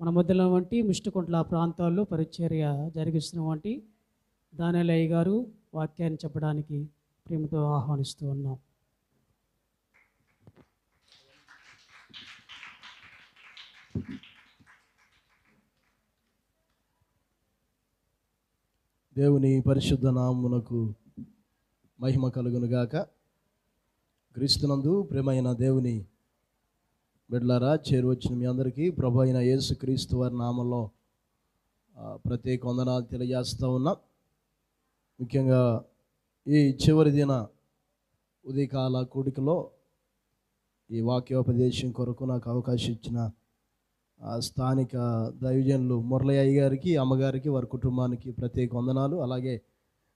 మన మధ్యలో వంటి ముష్టికుంట్ల ప్రాంతాల్లో పరిచర్య జరిగిస్తున్నటువంటి దానిలయ్య గారు వాక్యాన్ని చెప్పడానికి ప్రేమతో ఆహ్వానిస్తూ ఉన్నాం. దేవుని పరిశుద్ధ నామమునకు మహిమ కలుగునుగాక. క్రీస్తునందు ప్రేమైన దేవుని బిడ్డలారా, చేరువచ్చిన మీ అందరికీ ప్రభు అయిన యేసుక్రీస్తు వారి నామంలో ప్రత్యేక వందనాలు తెలియజేస్తూ ఉన్నా. ముఖ్యంగా ఈ చివరి దిన ఉదయకాల కూడికలో ఈ వాక్యోపదేశం కొరకు నాకు అవకాశం ఇచ్చిన స్థానిక దైవజనులు మురళయ్య గారికి, అమ్మగారికి, వారి కుటుంబానికి ప్రత్యేక వందనాలు. అలాగే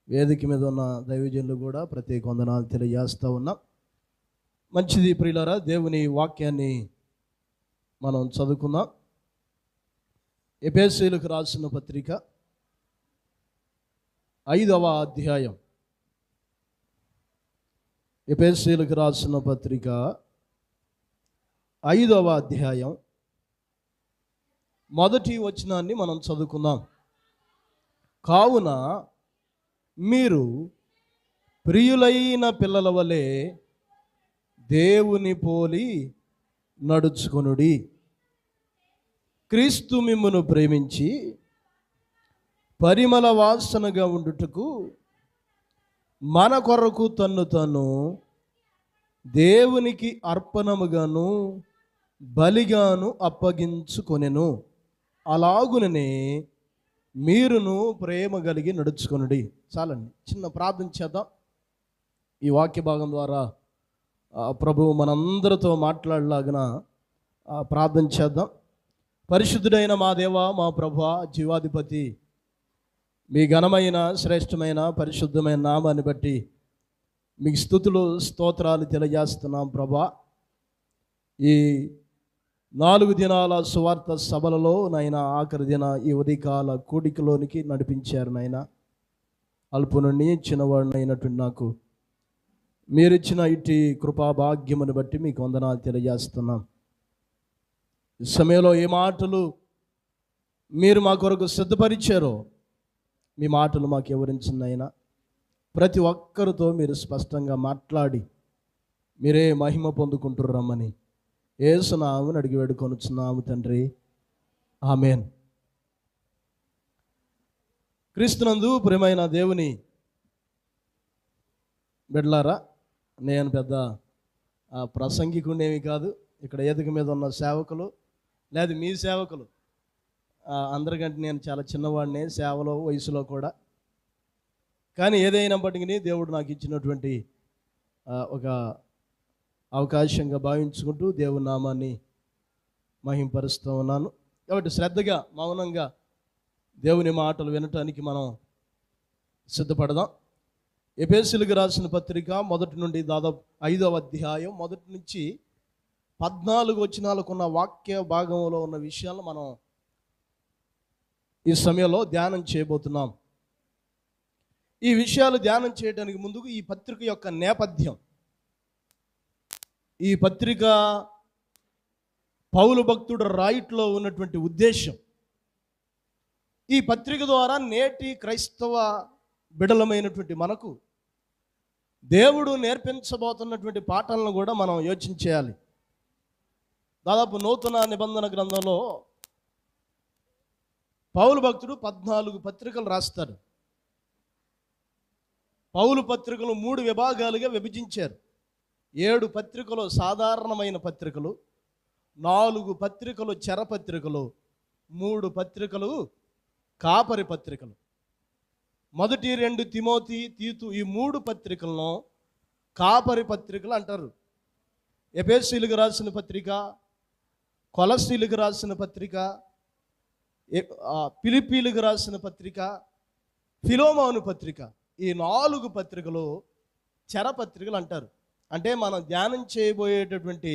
వేదిక మీద ఉన్న దైవజనులు కూడా ప్రత్యేక వందనాలు తెలియజేస్తూ ఉన్నాం. మంచిది ప్రియులారా, దేవుని వాక్యాన్ని మనం చదువుకుందాం. ఎఫెసీయులకు రాసిన పత్రిక 5వ అధ్యాయం. ఎఫెసీయులకు రాసిన పత్రిక 5వ అధ్యాయం మొదటి వచనాన్ని మనం చదువుకుందాం. కావున మీరు ప్రియులైన పిల్లల వలె దేవుని పోలి నడుచుకొనుడి. క్రీస్తు మిమ్మును ప్రేమించి పరిమళ వాసనగా ఉండుటకు మన కొరకు తన్ను తాను దేవునికి అర్పణముగాను బలిగాను అప్పగించుకొనెను. అలాగుననే మీరును ప్రేమ కలిగి నడుచుకొనుడి. చాలండి, చిన్న ప్రార్థన చేద్దాం. ఈ వాక్య భాగం ద్వారా ప్రభువు మనందరితో మాట్లాడలాగిన ప్రార్థన చేద్దాం. పరిశుద్ధుడైన మా దేవ, మా ప్రభువా, జీవాధిపతి, మీ ఘనమైన శ్రేష్టమైన పరిశుద్ధమైన నామాన్ని బట్టి మీకు స్తుతులు స్తోత్రాలు తెలియజేస్తున్నాం ప్రభా. ఈ 4 దినాల సువార్త సభలలో నాయన ఆఖరి దిన ఈ ఉదయకాల కూడికలోనికి నడిపించారు నాయన. అల్పు నుండి చిన్నవాడినైనటువంటి నాకు మీరిచ్చిన ఇట్టి కృపా భాగ్యమును బట్టి మీకు వందనాలు తెలియజేస్తున్నాం. ఈ సమయంలో ఏ మాటలు మీరు మా కొరకు సిద్ధపరిచారో మీ మాటలు మాకు వివరించింది అయినా ప్రతి ఒక్కరితో మీరు స్పష్టంగా మాట్లాడి మీరే మహిమ పొందుకుంటుర్రమ్మని యేసునామమున అడిగి వేడుకొనుచున్నాము తండ్రి, ఆమేన్. క్రీస్తునందు ప్రియమైన దేవుని బిడ్డలారా, నేను పెద్ద ప్రసంగికునేవి కాదు. ఇక్కడ వేదిక మీద ఉన్న సేవకులు లేదు మీ సేవకులు అందరికంటే నేను చాలా చిన్నవాడిని సేవలో, వయసులో కూడా. కానీ ఏదైనప్పటికీ దేవుడు నాకు ఇచ్చినటువంటి ఒక అవకాశంగా భావించుకుంటూ దేవుని నామాన్ని మహింపరుస్తూ ఉన్నాను. కాబట్టి శ్రద్ధగా మౌనంగా దేవుని మాటలు వినటానికి మనం సిద్ధపడదాం. ఎఫెసీయులకు రాసిన పత్రిక మొదటి నుండి దాదాపు 5వ అధ్యాయం మొదటి నుంచి 14 వచనాలకు ఉన్న వాక్య భాగంలో ఉన్న విషయాలను మనం ఈ సమయంలో ధ్యానం చేయబోతున్నాం. ఈ విషయాలు ధ్యానం చేయడానికి ముందుకు ఈ పత్రిక యొక్క నేపథ్యం, ఈ పత్రిక పౌలు భక్తుడు రాయిట్లో ఉన్నటువంటి ఉద్దేశం, ఈ పత్రిక ద్వారా నేటి క్రైస్తవ బిడలమైనటువంటి మనకు దేవుడు నేర్పించబోతున్నటువంటి పాఠాలను కూడా మనం యోచించేయాలి. దాదాపు నూతన నిబంధన గ్రంథంలో పౌలు భక్తుడు 14 పత్రికలు రాస్తాడు. పౌలు పత్రికలు 3 విభాగాలుగా విభజించారు. 7 పత్రికలు సాధారణమైన పత్రికలు, 4 పత్రికలు చెరపత్రికలు, 3 పత్రికలు కాపరి పత్రికలు. మొదటి 2 తిమోతి, తీతు ఈ 3 పత్రికలను కాపరి పత్రికలు అంటారు. ఎఫెసీయులకు రాసిన పత్రిక, కొలస్సీయులకు రాసిన పత్రిక, ఫిలిప్పీలకు రాసిన పత్రిక, ఫిలోమోను పత్రిక, ఈ 4 పత్రికలు చెరపత్రికలు అంటారు. అంటే మనం ధ్యానం చేయబోయేటటువంటి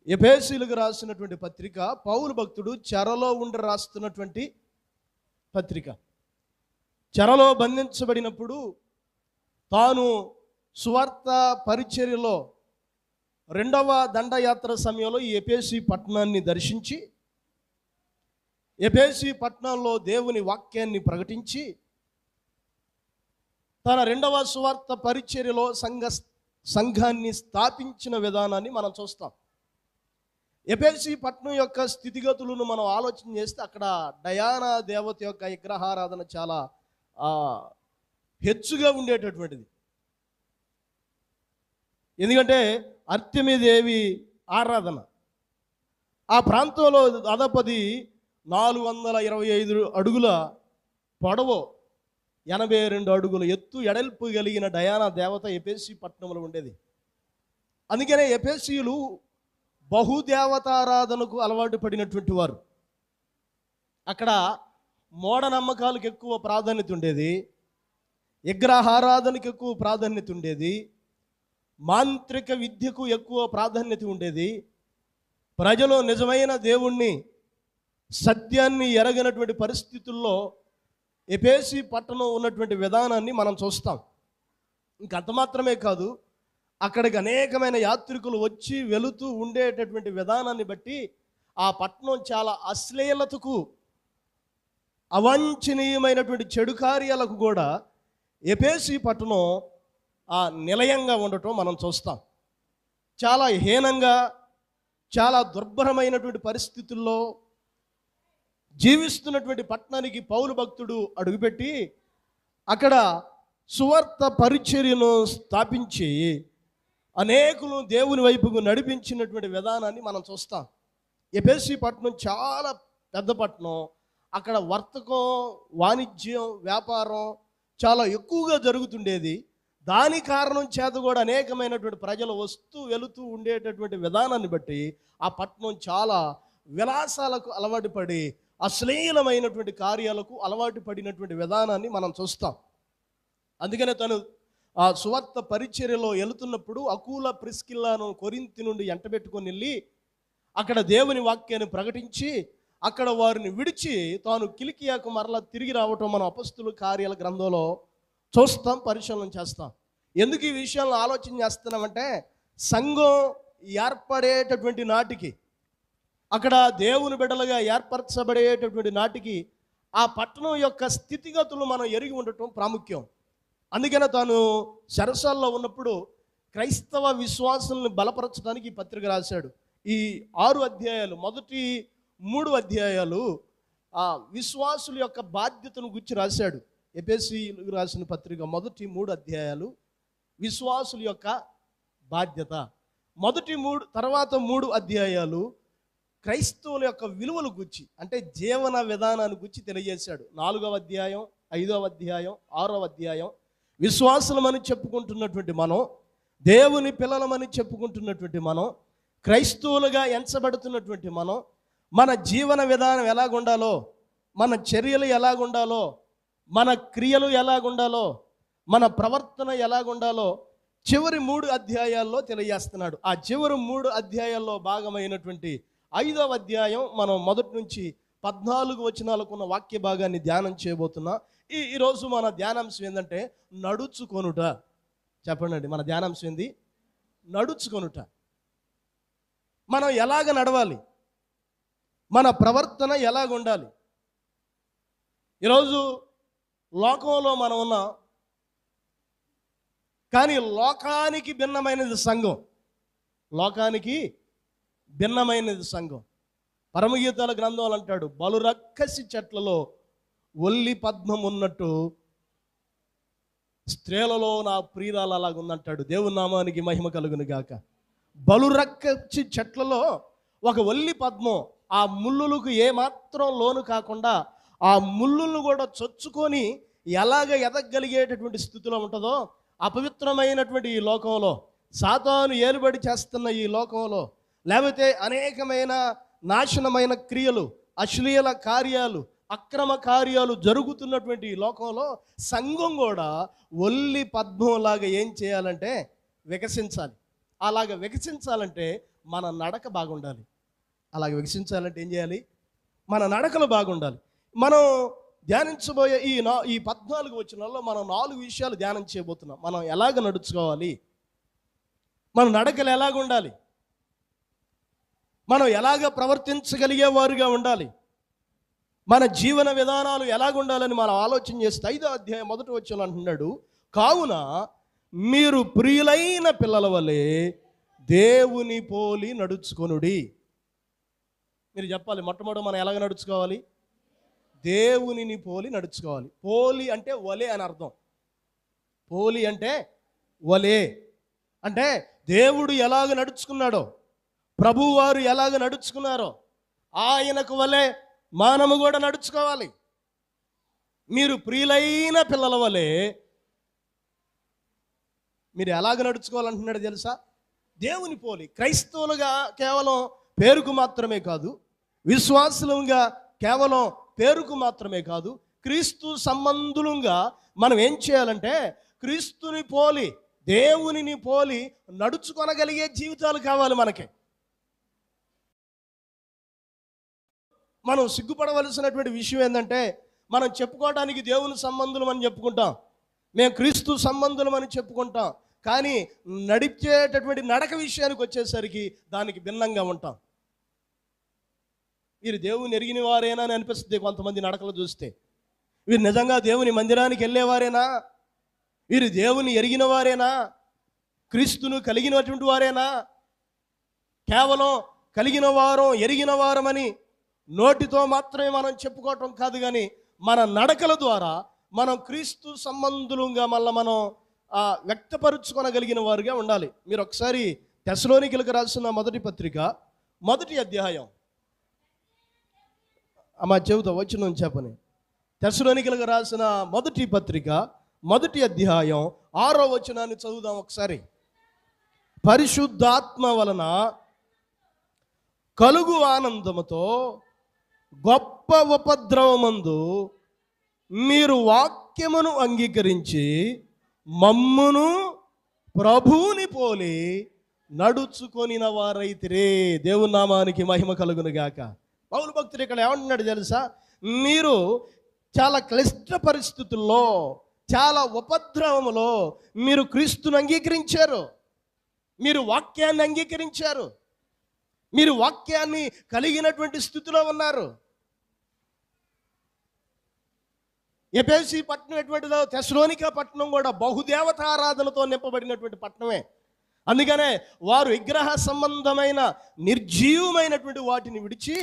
ఎఫెసీయులకు రాసినటువంటి పత్రిక పౌలు భక్తుడు చెరలో ఉండి రాస్తున్నటువంటి పత్రిక. చెరలో బంధించబడినప్పుడు తాను సువార్త పరిచర్యలో 2వ దండయాత్ర సమయంలో ఈ ఎఫెసీ పట్టణాన్ని దర్శించి ఎఫెసీ పట్టణంలో దేవుని వాక్యాన్ని ప్రకటించి తన రెండవ సువార్త పరిచర్యలో సంఘాన్ని స్థాపించిన విధానాన్ని మనం చూస్తాం. ఎఫెసీ పట్టణం యొక్క స్థితిగతులను మనం ఆలోచన చేస్తే అక్కడ డయానా దేవత యొక్క విగ్రహారాధన చాలా హెచ్చుగా ఉండేటటువంటిది. ఎందుకంటే అర్తెమిదేవి ఆరాధన ఆ ప్రాంతంలో దాదాపు 425 అడుగుల పొడవు, 82 అడుగుల ఎత్తు ఎడల్పు కలిగిన డయానా దేవత ఎఫెసీ పట్టణంలో ఉండేది. అందుకనే ఎఫెసీయులు బహుదేవతారాధనకు అలవాటు పడినటువంటి వారు. అక్కడ మూఢనమ్మకాలకు ఎక్కువ ప్రాధాన్యత ఉండేది, విగ్రహారాధనకు ఎక్కువ ప్రాధాన్యత ఉండేది, మాంత్రిక విద్యకు ఎక్కువ ప్రాధాన్యత ఉండేది. ప్రజలు నిజమైన దేవుణ్ణి సత్యాన్ని ఎరగనటువంటి పరిస్థితుల్లో ఎఫెసీ పట్టణం ఉన్నటువంటి విధానాన్ని మనం చూస్తాం. ఇంకంత మాత్రమే కాదు, అక్కడికి అనేకమైన యాత్రికులు వచ్చి వెళుతూ ఉండేటటువంటి విధానాన్ని బట్టి ఆ పట్టణం చాలా అశ్లీలతకు, అవాంఛనీయమైనటువంటి చెడు కార్యాలకు కూడా ఎఫెసీ పట్టణం నిలయంగా ఉండటం మనం చూస్తాం. చాలా హీనంగా, చాలా దుర్భరమైనటువంటి పరిస్థితుల్లో జీవిస్తున్నటువంటి పట్టణానికి పౌలు భక్తుడు అడుగుపెట్టి అక్కడ సువార్త పరిచర్యను స్థాపించి అనేకులు దేవుని వైపుకు నడిపించినటువంటి విధానాన్ని మనం చూస్తాం. ఎఫెసీ పట్టణం చాలా పెద్ద పట్టణం. అక్కడ వర్తకం, వాణిజ్యం, వ్యాపారం చాలా ఎక్కువగా జరుగుతుండేది. దాని కారణం చేత కూడా అనేకమైనటువంటి ప్రజలు వస్తూ వెళుతూ ఉండేటటువంటి విధానాన్ని బట్టి ఆ పట్టణం చాలా విలాసాలకు అలవాటు పడి అశ్లీలమైనటువంటి కార్యాలకు అలవాటు పడినటువంటి విధానాన్ని మనం చూస్తాం. అందుకనే తను ఆ సువార్త పరిచర్యలో వెళుతున్నప్పుడు అకూల ప్రిస్కిల్లాను కొరింథీ నుండి ఎంటబెట్టుకొని వెళ్ళి అక్కడ దేవుని వాక్యాన్ని ప్రకటించి అక్కడ వారిని విడిచి తాను కిలికియాకు మరలా తిరిగి రావటం మనం అపొస్తలుల కార్యాల గ్రంథంలో చూస్తాం, పరిశీలన చేస్తాం. ఎందుకు ఈ విషయాలను ఆలోచన చేస్తున్నామంటే సంఘం ఏర్పడేటటువంటి నాటికి, అక్కడ దేవుని బిడ్డలుగా ఏర్పరచబడేటటువంటి నాటికి ఆ పట్టణం యొక్క స్థితిగతులు మనం ఎరిగి ఉండటం ప్రాముఖ్యం. అందుకనే తాను చెరసాల్లో ఉన్నప్పుడు క్రైస్తవ విశ్వాసాలను బలపరచడానికి ఈ పత్రిక రాశాడు. ఈ 6 అధ్యాయాలు, మొదటి 3 అధ్యాయాలు ఆ విశ్వాసుల యొక్క బాధ్యతను గురించి రాశాడు. ఎఫెసీయులకు రాసిన పత్రిక మొదటి 3 అధ్యాయాలు విశ్వాసుల యొక్క బాధ్యత, తర్వాత 3 అధ్యాయాలు క్రైస్తవుల యొక్క విలువల గురించి, అంటే జీవన విధానాన్ని గురించి తెలియజేశాడు. 4వ అధ్యాయం, 5వ అధ్యాయం, 6వ అధ్యాయం విశ్వాసులమని చెప్పుకుంటున్నటువంటి మనం, దేవుని పిల్లలమని చెప్పుకుంటున్నటువంటి మనం, క్రైస్తవులుగా ఎంచబడుతున్నటువంటి మనం, మన జీవన విధానం ఎలాగుండాలో, మన చర్యలు ఎలాగుండాలో, మన క్రియలు ఎలాగుండాలో, మన ప్రవర్తన ఎలాగుండాలో చివరి 3 అధ్యాయాల్లో తెలియజేస్తున్నాడు. ఆ చివరి 3 అధ్యాయాల్లో భాగమైనటువంటి 5వ అధ్యాయం మనం మొదటి నుంచి 14 వచనాలకున్న వాక్య భాగాన్ని ధ్యానం చేయబోతున్నాం. ఈరోజు మన ధ్యానాంశం ఏంటంటే నడుచుకొనుట. చెప్పండి, మన ధ్యానాంశం ఏంది? నడుచుకొనుట. మనం ఎలాగ నడవాలి, మన ప్రవర్తన ఎలాగ ఉండాలి. ఈరోజు లోకంలో మనం ఉన్నాం, కానీ లోకానికి భిన్నమైనది సంఘం. లోకానికి భిన్నమైనది సంఘం. పరమగీతాల గ్రంథాలు అంటాడు, బలురక్కసి చెట్లలో ఒల్లి పద్మం ఉన్నట్టు స్త్రీలలో నా ప్రియురాలు అలాగుందంటాడు. దేవుని నామానికి మహిమ కలుగును గాక. బలురక్కసి చెట్లలో ఒక ఒల్లి పద్మం ఆ ముళ్ళులకు ఏమాత్రం లోను కాకుండా ఆ ముళ్ళులను కూడా చొచ్చుకొని ఎలాగ ఎదగలిగేటటువంటి స్థితిలో ఉంటుందో, అపవిత్రమైనటువంటి ఈ లోకంలో, సాతాను ఏలుబడి చేస్తున్న ఈ లోకంలో, లేకపోతే అనేకమైన నాశనమైన క్రియలు, అశ్లీల కార్యాలు, అక్రమ కార్యాలు జరుగుతున్నటువంటి ఈ లోకంలో సంఘం కూడా ఒల్లి పద్మంలాగా ఏం చేయాలంటే వికసించాలి. అలాగ వికసించాలంటే మన నడక బాగుండాలి. అలాగ వికసించాలంటే ఏం చేయాలి? మన నడకలు బాగుండాలి. మనం ధ్యానించబోయే ఈ 14 వచనాల్లో మనం 4 విషయాలు ధ్యానం చేయబోతున్నాం. మనం ఎలాగ నడుచుకోవాలి, మన నడకలు ఎలాగ ఉండాలి, మనం ఎలాగ ప్రవర్తించగలిగే వారుగా ఉండాలి, మన జీవన విధానాలు ఎలాగుండాలని మనం ఆలోచన చేస్తే 5వ అధ్యాయం 1వ వచనం అంటున్నాడు, కావున మీరు ప్రియులైన పిల్లల వలె దేవుని పోలి నడుచుకొనుడి. మీరు చెప్పాలి, మొట్టమొదటి మనం ఎలాగ నడుచుకోవాలి? దేవునిని పోలి నడుచుకోవాలి. పోలి అంటే వలే అని అర్థం. పోలి అంటే వలే అంటే దేవుడు ఎలాగ నడుచుకున్నాడో, ప్రభువారు ఎలాగ నడుచుకున్నారో ఆయనకు వలె మనము కూడా నడుచుకోవాలి. మీరు ప్రియులైన పిల్లల వలె మీరు ఎలాగ నడుచుకోవాలంటున్నాడు తెలుసా? దేవుని పోలి. క్రైస్తవులుగా కేవలం పేరుకు మాత్రమే కాదు, విశ్వాసులుగా కేవలం పేరుకు మాత్రమే కాదు, క్రీస్తు సంబంధులుగా మనం ఏం చేయాలంటే క్రీస్తుని పోలి, దేవునిని పోలి నడుచుకొనగలిగే జీవితాలు కావాలి మనకి. మనం సిగ్గుపడవలసినటువంటి విషయం ఏంటంటే, మనం చెప్పుకోవడానికి దేవుని సంబంధులం అని చెప్పుకుంటాం, మేము క్రీస్తు సంబంధులం అని చెప్పుకుంటాం, కానీ నడిచేటటువంటి నడక విషయానికి వచ్చేసరికి దానికి భిన్నంగా ఉంటాం. వీరు దేవుని ఎరిగిన వారేనా అని అనిపిస్తుంది కొంతమంది నడకలు చూస్తే. వీరు నిజంగా దేవుని మందిరానికి వెళ్ళేవారేనా? వీరు దేవుని ఎరిగిన వారేనా? క్రీస్తును కలిగినటువంటి వారేనా? కేవలం కలిగిన వారం, ఎరిగిన వారమని నోటితో మాత్రమే మనం చెప్పుకోవటం కాదు, కానీ మన నడకల ద్వారా మనం క్రీస్తు సంబంధులుగా మళ్ళీ మనం వ్యక్తపరుచుకొనగలిగిన వారుగా ఉండాలి. మీరు ఒకసారి తెస్సలోనికీయులకు రాసిన మొదటి పత్రిక 1వ అధ్యాయం, అమ్మా చెబుతా వచనం చెప్పని. తెస్సలోనికీయులకు రాసిన మొదటి పత్రిక 1వ అధ్యాయం 6వ వచనాన్ని చదువుదాం ఒకసారి. పరిశుద్ధాత్మ వలన కలుగు ఆనందముతో గొప్ప ఉపద్రవమందు మీరు వాక్యమును అంగీకరించి మమ్మును ప్రభువుని పోలి నడుచుకొనిన వారైతిరే. దేవుని నామానికి మహిమ కలుగును గాక. పౌలు భక్తుడు ఇక్కడ ఏమంటున్నాడు తెలుసా? మీరు చాలా క్లిష్ట పరిస్థితుల్లో, చాలా ఉపద్రవములో మీరు క్రీస్తుని అంగీకరించారు, మీరు వాక్యాన్ని అంగీకరించారు, మీరు వాక్యాన్ని కలిగినటువంటి స్థితిలో ఉన్నారు. ఎఫెసీ పట్టణం ఎటువంటిదో, తెస్సలోనిక పట్టణం కూడా బహుదేవతారాధనతో నింపబడినటువంటి పట్టణమే. అందుకనే వారు విగ్రహ సంబంధమైన నిర్జీవమైనటువంటి వాటిని విడిచి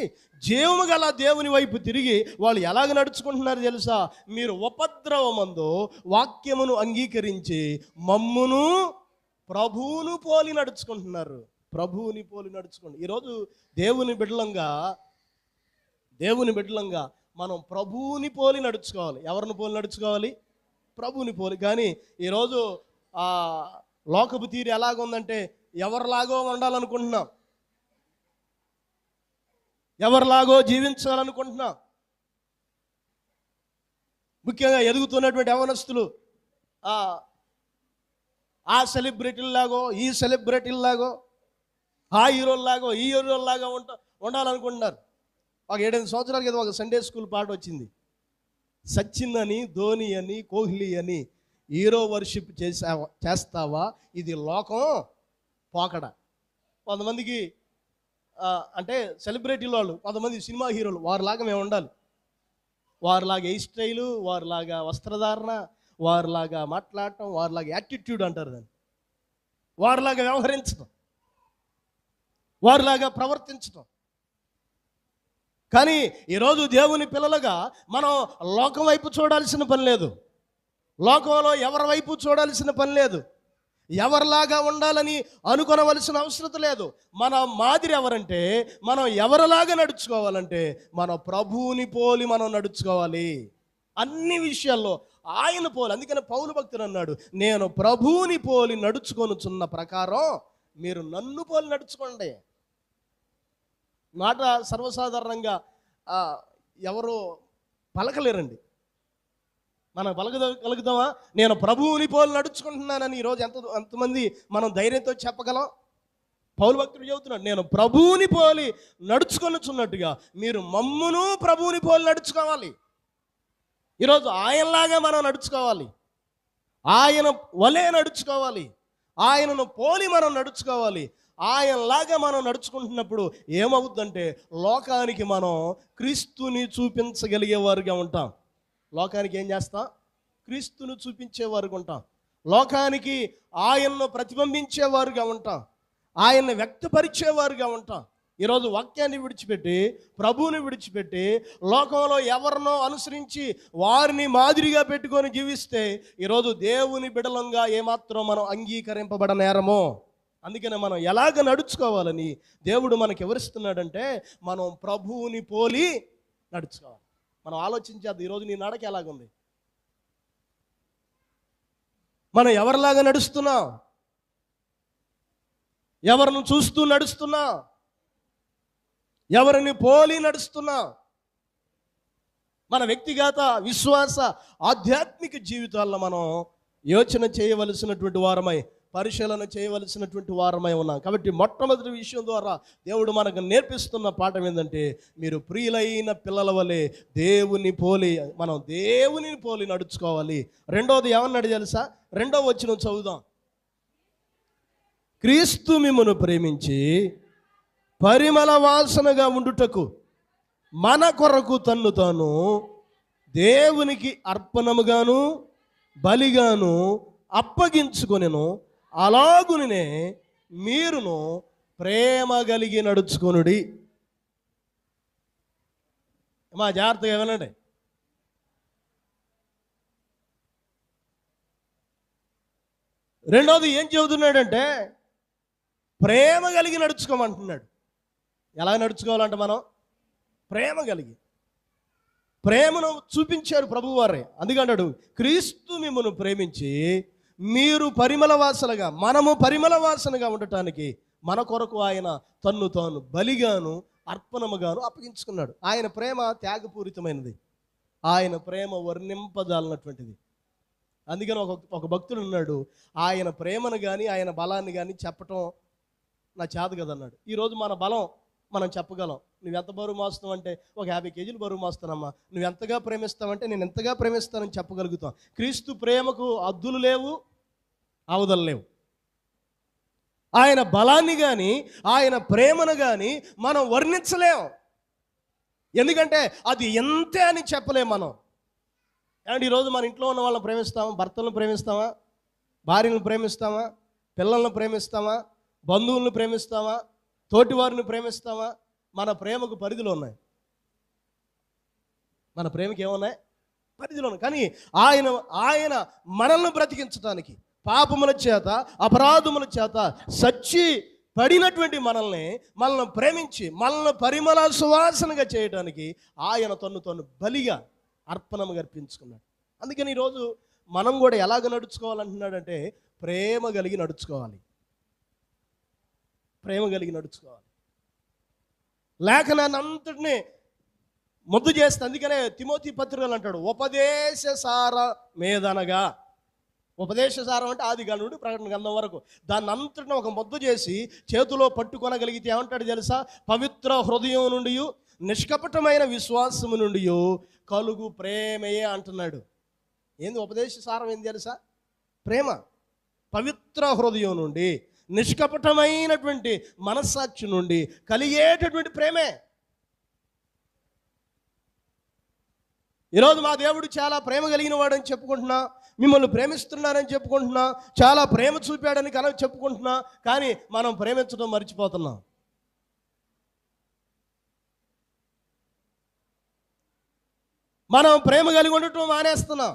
జీవము గల దేవుని వైపు తిరిగి వాళ్ళు ఎలాగ నడుచుకుంటున్నారు తెలుసా? మీరు ఉపద్రవమందు వాక్యమును అంగీకరించి మమ్మును ప్రభువును పోలి నడుచుకుంటున్నారు. ప్రభువుని పోలి నడుచుకోండి. ఈరోజు దేవుని బిడ్డలంగా మనం ప్రభువుని పోలి నడుచుకోవాలి. ఎవరిని పోలి నడుచుకోవాలి? ప్రభువుని పోలి. కానీ ఈరోజు లోకపు తీరు ఎలాగుందంటే ఎవరిలాగో ఉండాలనుకుంటున్నాం, ఎవరిలాగో జీవించాలనుకుంటున్నాం. ముఖ్యంగా ఎదుగుతున్నటువంటి యవనస్తులు ఆ సెలబ్రిటీల్లాగో, ఈ సెలబ్రిటీల్లాగో, ఆ హీరోల్లాగో, ఈ హీరోల్లాగా ఉండాలనుకుంటున్నారు. ఒక 7-8 సంవత్సరాల క్రితం ఒక సండే స్కూల్ పాట వచ్చింది. సచిన్ అని, ధోని అని, కోహ్లీ అని హీరో వర్షిప్ చేస్తావా, ఇది లోకం పోకడ. కొంతమందికి అంటే సెలబ్రిటీల వాళ్ళు, కొంతమంది సినిమా హీరోలు, వారిలాగా మేము ఉండాలి, వారిలాగా హెయిర్ స్టైలు, వారిలాగా వస్త్రధారణ, వారిలాగా మాట్లాడటం, వారిలాగా యాటిట్యూడ్ అంటారు దాన్ని, వారిలాగా వ్యవహరించడం, వారిలాగా ప్రవర్తించడం. కానీ ఈరోజు దేవుని పిల్లలుగా మనం లోకం వైపు చూడాల్సిన పని లేదు, లోకంలో ఎవరి వైపు చూడాల్సిన పని లేదు, ఎవరిలాగా ఉండాలని అనుకోవలసిన అవసరం లేదు. మన మాదిరి ఎవరంటే, మనం ఎవరిలాగా నడుచుకోవాలంటే మన ప్రభువుని పోలి మనం నడుచుకోవాలి అన్ని విషయాల్లో, ఆయన పోలి. అందుకని పౌలు భక్తుడు అన్నాడు, నేను ప్రభువుని పోలి నడుచుకొనుచున్న ప్రకారం మీరు నన్ను పోలి నడుచుకోండి. మాట సర్వసాధారణంగా ఎవరు పలకలేరండి. మనం పలకగలుగుతామా? నేను ప్రభువుని పోలి నడుచుకుంటున్నానని ఈరోజు ఎంతమంది మనం ధైర్యంతో చెప్పగలం? పౌలు భక్తుడు చెబుతున్నాడు, నేను ప్రభువుని పోలి నడుచుకొనుచున్నట్టుగా మీరు మమ్మును ప్రభువుని పోలి నడుచుకోవాలి. ఈరోజు ఆయనలాగా మనం నడుచుకోవాలి, ఆయన వలే నడుచుకోవాలి, ఆయనను పోలి మనం నడుచుకోవాలి. ఆయనలాగా మనం నడుచుకుంటున్నప్పుడు ఏమవుద్దంటే లోకానికి మనం క్రీస్తుని చూపించగలిగేవారుగా ఉంటాం. లోకానికి ఏం చేస్తాం? క్రీస్తుని చూపించేవారుగా ఉంటాం. లోకానికి ఆయన్ను ప్రతిబింబించేవారుగా ఉంటాం. ఆయన్ని వ్యక్తపరిచేవారుగా ఉంటాం. ఈరోజు వాక్యాన్ని విడిచిపెట్టి, ప్రభువుని విడిచిపెట్టి, లోకంలో ఎవరినో అనుసరించి వారిని మాదిరిగా పెట్టుకొని జీవిస్తే ఈరోజు దేవుని బిడలంగా ఏమాత్రం మనం అంగీకరింపబడ నేరమో. అందుకనే మనం ఎలాగ నడుచుకోవాలని దేవుడు మనకి వివరిస్తున్నాడంటే, మనం ప్రభువుని పోలి నడుచుకోవాలి. మనం ఆలోచించేది ఈరోజు నీ నడక ఎలాగుంది? మనం ఎవరిలాగా నడుస్తున్నాం? ఎవరిని చూస్తూ నడుస్తున్నా? ఎవరిని పోలి నడుస్తున్నా? మన వ్యక్తిగత విశ్వాస ఆధ్యాత్మిక జీవితాల్లో మనం యోచన చేయవలసినటువంటి వారమై, పరిశీలన చేయవలసినటువంటి వారమై ఉన్నాం. కాబట్టి మొట్టమొదటి విషయం ద్వారా దేవుడు మనకు నేర్పిస్తున్న పాఠం ఏంటంటే, మీరు ప్రియులైన పిల్లల వలె మనం దేవునిని పోలి నడుచుకోవాలి. రెండోది ఏమన్నాడు తెలుసా? 2వ వచనం చదువుదాం. క్రీస్తు మిమ్మును ప్రేమించి పరిమళ వాసనగా ఉండుటకు మన కొరకు తన్ను తాను దేవునికి అర్పణముగాను బలిగాను అప్పగించుకొనెను. అలాగునే మీరును ప్రేమ కలిగి నడుచుకొనుడి. మా జాగ్రత్తగా వినండి. రెండోది ఏం చెబుతున్నాడంటే, ప్రేమ కలిగి నడుచుకోమంటున్నాడు. ఎలా నడుచుకోవాలంటే మనం ప్రేమ కలిగి. ప్రేమను చూపించారు ప్రభువారే. అందుకంటాడు, క్రీస్తు మిమ్మును ప్రేమించి మీరు మనము పరిమళ వాసనగా ఉండటానికి మన కొరకు ఆయన తన్ను తాను బలిగాను అర్పణముగాను అప్పగించుకున్నాడు. ఆయన ప్రేమ త్యాగపూరితమైనది. ఆయన ప్రేమ వర్ణింపజాలనటువంటిది. అందుకని ఒక భక్తుడు ఉన్నాడు, ఆయన ప్రేమను కానీ ఆయన బలాన్ని కానీ చెప్పటం నా చేత కదన్నాడు. ఈరోజు మన బలం మనం చెప్పగలం. నువ్వు ఎంత బరువు మోస్తావు అంటే, ఒక 50 కేజీలు బరువు మోస్తానమ్మా. నువ్వు ఎంతగా ప్రేమిస్తావంటే, నేను ఎంతగా ప్రేమిస్తానని చెప్పగలుగుతాం. క్రీస్తు ప్రేమకు హద్దులు లేవు, అవధులు లేవు. ఆయన బలాన్ని కానీ ఆయన ప్రేమను కానీ మనం వర్ణించలేం. ఎందుకంటే అది ఎంతే అని చెప్పలేం మనం. అండ్ ఈరోజు మన ఇంట్లో ఉన్న వాళ్ళని ప్రేమిస్తామా? భర్తలను ప్రేమిస్తామా? భార్యలను ప్రేమిస్తామా? పిల్లలను ప్రేమిస్తామా? బంధువులను ప్రేమిస్తామా? తోటివారిని ప్రేమిస్తామా? మన ప్రేమకు పరిధులు ఉన్నాయి. మన ప్రేమకి ఏమున్నాయి? పరిధులు ఉన్నాయి. కానీ ఆయన మనల్ని బ్రతికించడానికి, పాపముల చేత అపరాధముల చేత సచ్చి పడినటువంటి మనల్ని ప్రేమించి మనల్ని పరిమళ సువాసనగా చేయడానికి ఆయన తన్ను బలిగా అర్పణము అర్పించుకున్నాడు. అందుకని ఈరోజు మనం కూడా ఎలాగ నడుచుకోవాలంటున్నాడంటే, ప్రేమ కలిగి నడుచుకోవాలి. ప్రేమ కలిగి నడుచుకోవాలి. లేఖనాన్ని అంతటినీ ముద్దు చేస్తే, అందుకనే తిమోతి పత్రికలు అంటాడు, ఉపదేశ సార మీదనగా. ఉపదేశ సారం అంటే ఆది నుండి ప్రకటన గ్రంథం వరకు దాన్ని అంతటిని ఒక ముద్దు చేసి చేతిలో పట్టుకొనగలిగితే ఏమంటాడు తెలుసా? పవిత్ర హృదయం నుండి నిష్కపటమైన విశ్వాసము నుండి కలుగు ప్రేమయే అంటున్నాడు. ఏంది ఉపదేశ సారం? ఏంది తెలుసా? ప్రేమ. పవిత్ర హృదయం నుండి నిష్కపటమైనటువంటి మనస్సాక్షి నుండి కలిగేటటువంటి ప్రేమే. ఈరోజు మా దేవుడు చాలా ప్రేమ కలిగిన వాడని చెప్పుకుంటున్నా, మిమ్మల్ని ప్రేమిస్తున్నారని చెప్పుకుంటున్నా, చాలా ప్రేమ చూపాడని చెప్పుకుంటున్నా, కానీ మనం ప్రేమించడం మర్చిపోతున్నాం. మనం ప్రేమ కలిగి ఉండటం మానేస్తున్నాం.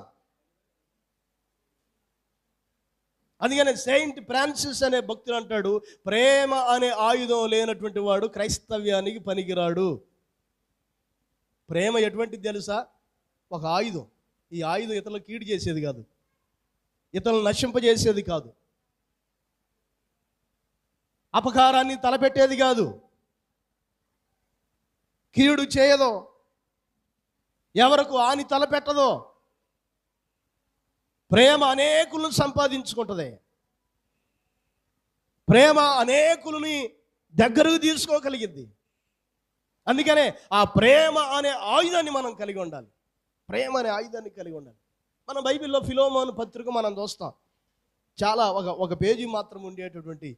అందుకని సెయింట్ ఫ్రాన్సిస్ అనే భక్తుడు అంటాడు, ప్రేమ అనే ఆయుధం లేనటువంటి వాడు క్రైస్తవ్యానికి పనికిరాడు. ప్రేమ ఎటువంటిది తెలుసా? ఒక ఆయుధం. ఈ ఆయుధం ఇతరులు కీడు చేసేది కాదు, ఇతరులు నశింపజేసేది కాదు, అపకారాన్ని తలపెట్టేది కాదు, కీడు చేయదో, ఎవరికి హాని తలపెట్టదో. ప్రేమ అనేకులను సంపాదించుకుంటుంది. ప్రేమ అనేకులని దగ్గరకు తీసుకోగలిగింది. అందుకనే ఆ ప్రేమ అనే ఆయుధాన్ని మనం కలిగి ఉండాలి. ప్రేమ అనే ఆయుధాన్ని కలిగి ఉండాలి. మన బైబిల్లో ఫిలోమోను పత్రిక మనం చూస్తాం. చాలా ఒక పేజీ మాత్రం ఉండేటటువంటి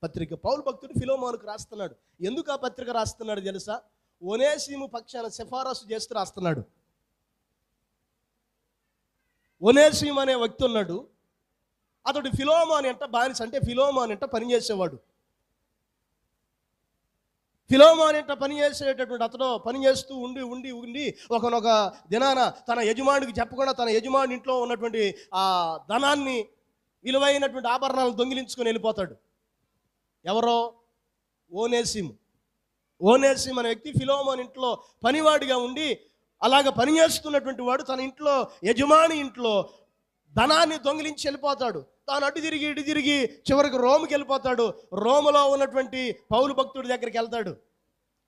పత్రిక పౌలు భక్తుడు ఫిలోమోనుకు రాస్తున్నాడు. ఎందుకు ఆ పత్రిక రాస్తున్నాడు తెలుసా? ఒనేసిము పక్షాన సిఫారసు చేస్తూ రాస్తున్నాడు. ఒనేసిము అనే వ్యక్తి ఉన్నాడు. అతడు ఫిలోమోను అంట బానిస, అంటే ఫిలోమోను అంట పనిచేసేవాడు. ఫిలోమోను అంట పనిచేసేటటువంటి అతడు పనిచేస్తూ ఉండి ఒకనొక దినాన తన యజమానికి చెప్పకుండా తన యజమాని ఇంట్లో ఉన్నటువంటి ఆ ధనాన్ని, విలువైనటువంటి ఆభరణాలను దొంగిలించుకొని వెళ్ళిపోతాడు. ఎవరో? ఓనేసిము. ఓనేసిము అనే వ్యక్తి ఫిలోమోను ఇంట్లో పనివాడిగా ఉండి అలాగ పనిచేస్తున్నటువంటి వాడు తన ఇంట్లో యజమాని ఇంట్లో ధనాన్ని దొంగిలించి వెళ్ళిపోతాడు. తాను అటు తిరిగి ఇటు తిరిగి చివరికి రోమ్కి వెళ్ళిపోతాడు. రోములో ఉన్నటువంటి పౌలు భక్తుడి దగ్గరికి వెళ్తాడు.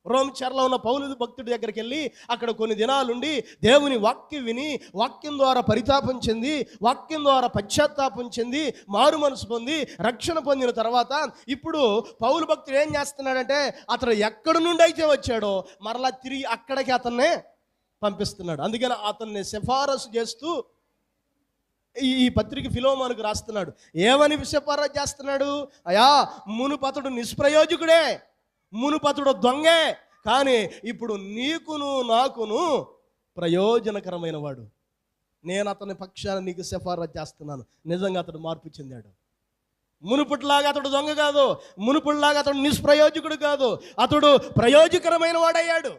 రోమ్ చెరలో ఉన్న పౌలు భక్తుడి దగ్గరికి వెళ్ళి అక్కడ కొన్ని దినాలుండి దేవుని వాక్యం విని, వాక్యం ద్వారా పరితాపం చెంది, వాక్యం ద్వారా పశ్చాత్తాపం చెంది, మారు మనసు పొంది, రక్షణ పొందిన తర్వాత ఇప్పుడు పౌలు భక్తుడు ఏం చేస్తున్నాడంటే అతను ఎక్కడి నుండి అయితే వచ్చాడో మరలా తిరిగి అక్కడికి అతన్నే పంపిస్తున్నాడు. అందుకని అతన్ని సిఫారసు చేస్తూ ఈ పత్రిక ఫిలోమోనుకు రాస్తున్నాడు. ఏమని సిఫారసు చేస్తున్నాడు? అయా, మునుపతడు నిష్ప్రయోజకుడే, మునుపతడు దొంగే, కానీ ఇప్పుడు నీకును నాకును ప్రయోజనకరమైన వాడు. నేను అతని పక్షాన నీకు సిఫారసు చేస్తున్నాను. నిజంగా అతడు మార్పు చెందాడు. మునుపుట్లాగా అతడు దొంగ కాదు, మునుపుట్లాగా అతడు నిష్ప్రయోజకుడు కాదు, అతడు ప్రయోజకరమైన వాడయ్యాడు.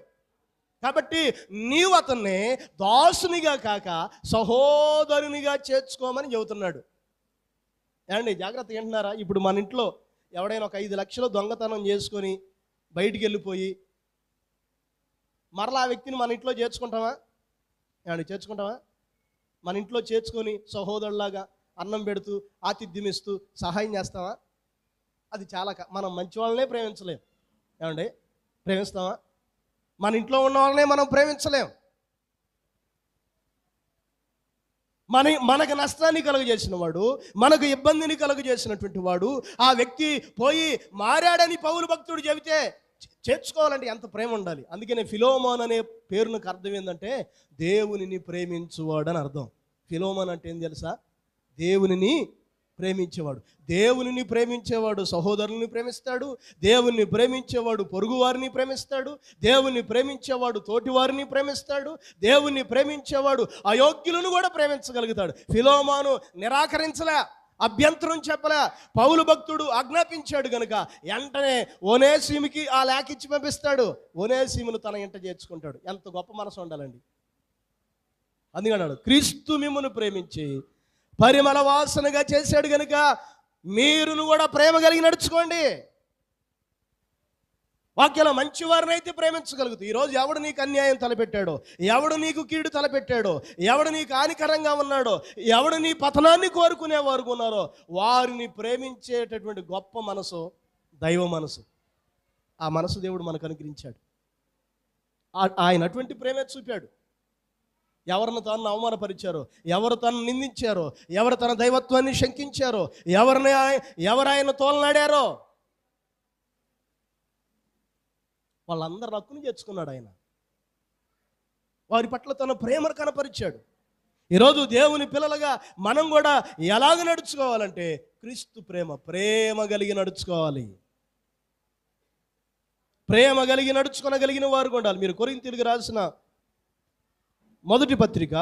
కాబట్టి నీవు అతన్ని దాసునిగా కాక సహోదరునిగా చేర్చుకోమని చెబుతున్నాడు. ఏమండి, జాగ్రత్తగా వింటున్నారా? ఇప్పుడు మన ఇంట్లో ఎవడైనా ఒక 5 లక్షలు దొంగతనం చేసుకొని బయటికి వెళ్ళిపోయి మరలా ఆ వ్యక్తిని మన ఇంట్లో చేర్చుకుంటామా? ఏమండి, చేర్చుకుంటామా? మన ఇంట్లో చేర్చుకొని సహోదరులాగా అన్నం పెడుతూ ఆతిథ్యం ఇస్తూ సహాయం చేస్తామా? అది చాలా మనం మంచి వాళ్ళనే ప్రేమించలేం. ఏమండి, ప్రేమిస్తామా? మన ఇంట్లో ఉన్న వాళ్ళనే మనం ప్రేమించలేం. మనకు నష్టాన్ని కలుగజేసిన వాడు, మనకు ఇబ్బందిని కలుగజేసినటువంటి వాడు, ఆ వ్యక్తి పోయి మారాడని పౌలు భక్తుడు చెబితే చేర్చుకోవాలంటే ఎంత ప్రేమ ఉండాలి. అందుకనే ఫిలోమోన్ అనే పేరునకు అర్థం ఏంటంటే దేవునిని ప్రేమించువాడు అని అర్థం. ఫిలోమోన్ అంటే ఏం తెలుసా? దేవునిని ప్రేమించేవాడు. దేవునిని ప్రేమించేవాడు సహోదరుని ప్రేమిస్తాడు, దేవుని ప్రేమించేవాడు పొరుగువారిని ప్రేమిస్తాడు, దేవుని ప్రేమించేవాడు తోటివారిని ప్రేమిస్తాడు, దేవుని ప్రేమించేవాడు అయోగ్యులను కూడా ప్రేమించగలుగుతాడు. ఫిలోమోను నిరాకరించలే, అభ్యంతరం చెప్పలే. పౌలు భక్తుడు ఆజ్ఞాపించాడు గనుక వెంటనే ఒనేసిముకి ఆ లేఖ ఇచ్చి పంపిస్తాడు. ఒనేసిమును తన ఇంట చేర్చుకుంటాడు. ఎంత గొప్ప మనసు ఉండాలండి. అందుకన్నాడు, క్రీస్తు మిమ్మును ప్రేమించి పరిమళ వాసనగా చేశాడు గనుక మీరును కూడా ప్రేమ కలిగి నడుచుకోండి. వాక్యంలో మంచివారిని అయితే ప్రేమించగలుగుతావు. ఈరోజు ఎవడు నీకు అన్యాయం తలపెట్టాడో, ఎవడు నీకు కీడు తలపెట్టాడో, ఎవడు నీకు హానికరంగా ఉన్నాడో, ఎవడు నీ పతనాన్ని కోరుకునే వారు ఉన్నారో వారిని ప్రేమించేటటువంటి గొప్ప మనసు దైవ మనసు. ఆ మనసు దేవుడు మనకు అనుగ్రహించాడు. ఆయన అటువంటి ప్రేమే చూపాడు. ఎవరిని తనను అవమానపరిచారో, ఎవరు తనను నిందించారో, ఎవరు తన దైవత్వాన్ని శంకించారో, ఎవరు ఆయన తోలనాడారో వాళ్ళందరూ హక్కును చేర్చుకున్నాడు ఆయన. వారి పట్ల తన ప్రేమను కనపరిచాడు. ఈరోజు దేవుని పిల్లలుగా మనం కూడా ఎలాగ నడుచుకోవాలంటే క్రీస్తు ప్రేమ కలిగి నడుచుకోవాలి. ప్రేమ కలిగి నడుచుకోగలిగిన వారు ఉండాలి. మీరు కొరింథీయులకు రాసిన మొదటి పత్రిక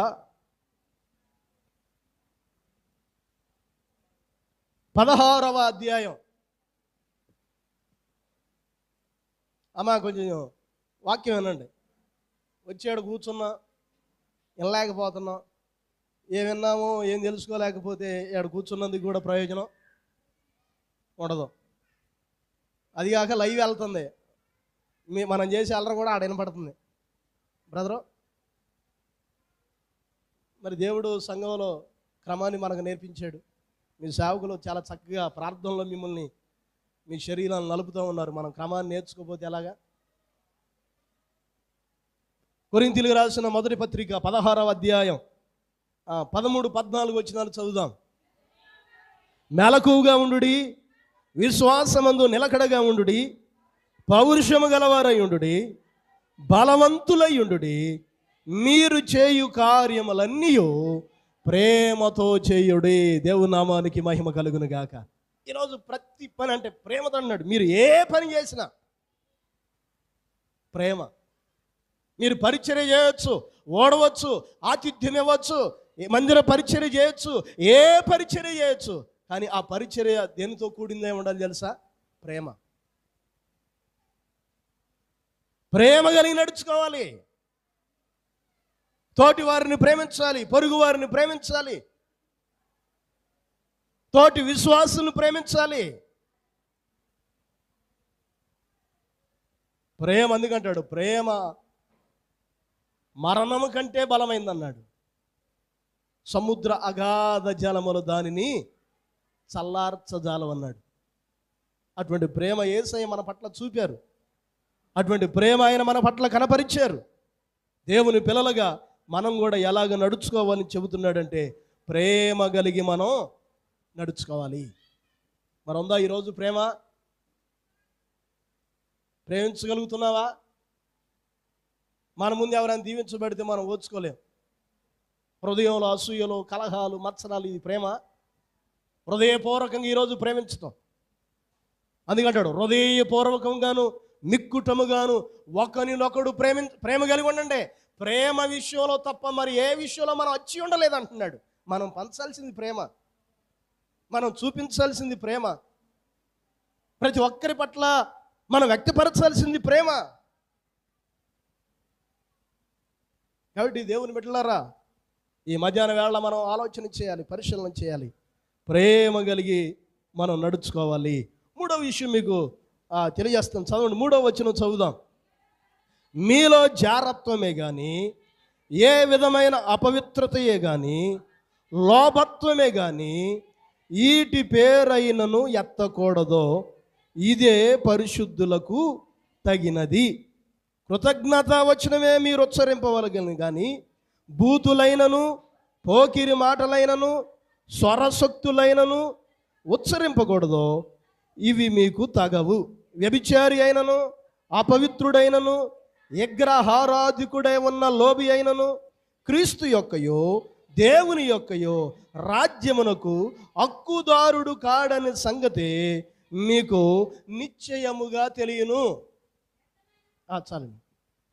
16వ అధ్యాయం. అమ్మా కొంచెం వాక్యం వినండి. వచ్చాడు కూర్చున్నా, వినలేకపోతున్నా, ఏం విన్నామో ఏం తెలుసుకోలేకపోతే ఇక్కడ కూర్చున్నందుకు కూడా ప్రయోజనం ఉండదు. అదిగాక లైవ్ వెళ్తుంది, మనం చేసే అల్లరి కూడా ఆడ వినపడుతుంది. బ్రదరు, మరి దేవుడు సంఘంలో క్రమాన్ని మనకు నేర్పించాడు. మీ సేవకులు చాలా చక్కగా ప్రార్థనలో మిమ్మల్ని మీ శరీరాన్ని నలుపుతూ ఉన్నారు. మనం క్రమాన్ని నేర్చుకోకపోతే ఎలాగా? కొరింథీయులకు రాసిన మొదటి పత్రిక 16వ అధ్యాయం 13-14 వచనాలు చదువుదాం. మెలకువగా ఉండుడి, విశ్వాసమందు నిలకడగా ఉండుడి, పౌరుషము గలవారై ఉండుడి, బలవంతులై ఉండుడి, మీరు చేయు కార్యములన్నీ ప్రేమతో చేయుడి. దేవుని నామానికి మహిమ కలుగును గాక. ఈరోజు ప్రతి పని అంటే ప్రేమతో అన్నాడు. మీరు ఏ పని చేసినా ప్రేమ. మీరు పరిచర్య చేయొచ్చు, ఓడవచ్చు, ఆతిథ్యం ఇవ్వచ్చు, మందిర పరిచర్య చేయొచ్చు, ఏ పరిచర్య చేయొచ్చు. కానీ ఆ పరిచర్య దేనితో కూడిందే ఉండాలి తెలుసా? ప్రేమ. ప్రేమ కలిగి నడుచుకోవాలి. తోటి వారిని ప్రేమించాలి, పొరుగు వారిని ప్రేమించాలి, తోటి విశ్వాసులను ప్రేమించాలి. ప్రేమ అందుకంటాడు, ప్రేమ మరణము కంటే బలమైందన్నాడు. సముద్ర అగాధ జలములు దానిని చల్లార్చజాలమన్నాడు. అటువంటి ప్రేమ యేసయ్య మన పట్ల చూపారు. అటువంటి ప్రేమ ఆయన మన పట్ల కనపరిచారు. దేవుని పిల్లలుగా మనం కూడా ఎలాగ నడుచుకోవాలని చెబుతున్నాడంటే ప్రేమ కలిగి మనం నడుచుకోవాలి. మరి ఉందా ఈరోజు ప్రేమ? ప్రేమించగలుగుతున్నావా? మన ముందు ఎవరైనా దీవించబడితే మనం ఓర్చుకోలేం. హృదయంలో అసూయలు, కలహాలు, మత్సరాలు, ఇది ప్రేమ? హృదయపూర్వకంగా ఈరోజు ప్రేమించటం. అందుకంటాడు హృదయపూర్వకంగాను మిక్కుటముగాను ఒకరినొకడు ప్రేమ కలిగి ఉండండి. ప్రేమ విషయంలో తప్ప మరి ఏ విషయంలో మనం వచ్చి ఉండలేదు అంటున్నాడు. మనం పంచాల్సింది ప్రేమ, మనం చూపించాల్సింది ప్రేమ, ప్రతి ఒక్కరి పట్ల మనం వ్యక్తపరచాల్సింది ప్రేమ. కాబట్టి దేవుని బిడ్డలారా, ఈ మధ్యాహ్న వేళ మనం ఆలోచన చేయాలి, పరిశీలన చేయాలి, ప్రేమ కలిగి మనం నడుచుకోవాలి. మూడవ విషయం మీకు తెలియజేస్తాం. చదవండి, 3వ వచనం చదువుదాం. మీలో జారత్వమే కానీ, ఏ విధమైన అపవిత్రతయే కానీ, లోభత్వమే కానీ ఈటి పేరైనను ఎత్తకూడదో, ఇదే పరిశుద్ధులకు తగినది. కృతజ్ఞత వచనమే మీరు ఉచ్చరింపవలగని కానీ బూతులైనను, పోకిరి మాటలైనను, స్వరశక్తులైనను ఉచ్చరింపకూడదు. ఇవి మీకు తగవు. వ్యభిచారి అయినను, అపవిత్రుడైనను, విగ్రహారాధికుడై ఉన్న లోబి అయినను క్రీస్తు యొక్కయో దేవుని యొక్కయో రాజ్యమునకు హక్కుదారుడు కాడని సంగతి మీకు నిశ్చయముగా తెలియను. చాలండి.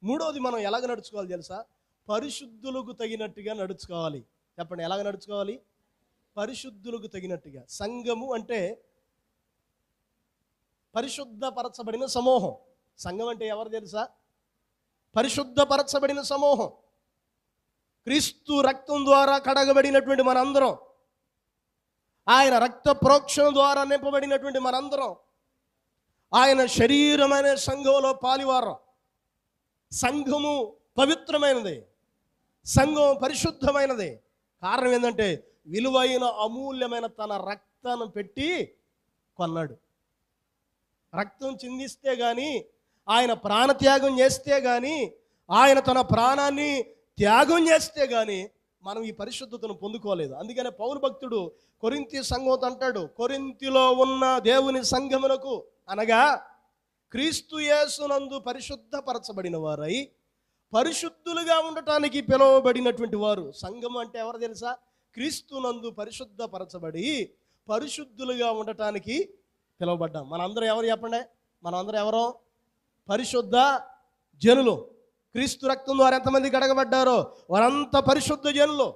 మూడవది మనం ఎలాగ నడుచుకోవాలి తెలుసా? పరిశుద్ధులకు తగినట్టుగా నడుచుకోవాలి. చెప్పండి, ఎలాగ నడుచుకోవాలి? పరిశుద్ధులకు తగినట్టుగా. సంఘము అంటే పరిశుద్ధపరచబడిన సమూహం. సంఘం అంటే ఎవరు తెలుసా? పరిశుద్ధపరచబడిన సమూహం. క్రీస్తు రక్తం ద్వారా కడగబడినటువంటి మనందరం, ఆయన రక్త ప్రోక్షణ ద్వారా నింపబడినటువంటి మనందరం ఆయన శరీరం అనే సంఘంలో పాలివారం. సంఘము పవిత్రమైనది, సంఘం పరిశుద్ధమైనది. కారణం ఏంటంటే విలువైన అమూల్యమైన తన రక్తాన్ని పెట్టి కొన్నాడు. రక్తం చిందిస్తే కానీ, ఆయన ప్రాణత్యాగం చేస్తే కానీ, ఆయన తన ప్రాణాన్ని త్యాగం చేస్తే కానీ మనం ఈ పరిశుద్ధతను పొందుకోలేదు. అందుకనే పౌలు భక్తుడు కొరింథీ సంఘంతో అంటాడు, కొరింథీలో ఉన్న దేవుని సంఘమునకు అనగా క్రీస్తు యేసునందు పరిశుద్ధపరచబడిన వారై పరిశుద్ధులుగా ఉండటానికి పిలువబడినటువంటి వారు. సంఘం అంటే ఎవరు తెలుసా? క్రీస్తునందు పరిశుద్ధపరచబడి పరిశుద్ధులుగా ఉండటానికి పిలువబడ్డాం. మనందరం ఎవరు చెప్పండి? మనందరం ఎవరో పరిశుద్ధ జనులు. క్రీస్తు రక్తం ద్వారా ఎంతమంది కడగబడ్డారో వారంతా పరిశుద్ధ జనులు,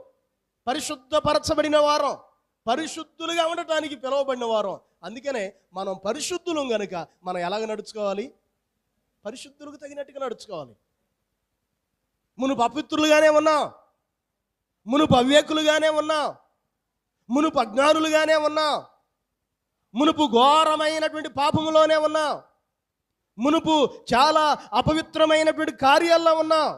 పరిశుద్ధపరచబడిన వారం, పరిశుద్ధులుగా ఉండటానికి పిలువబడిన వారం. అందుకనే మనం పరిశుద్ధులం గనుక మనం ఎలాగ నడుచుకోవాలి? పరిశుద్ధులకు తగినట్టుగా నడుచుకోవాలి. మునుపు అపవిత్రులుగానే ఉన్నాం, మునుపు అవివేకులుగానే ఉన్నాం, మునుపు అజ్ఞానులుగానే ఉన్నాం, మునుపు ఘోరమైనటువంటి పాపములోనే ఉన్నాం, మునుపు చాలా అపవిత్రమైనటువంటి కార్యాల్లో ఉన్నాం,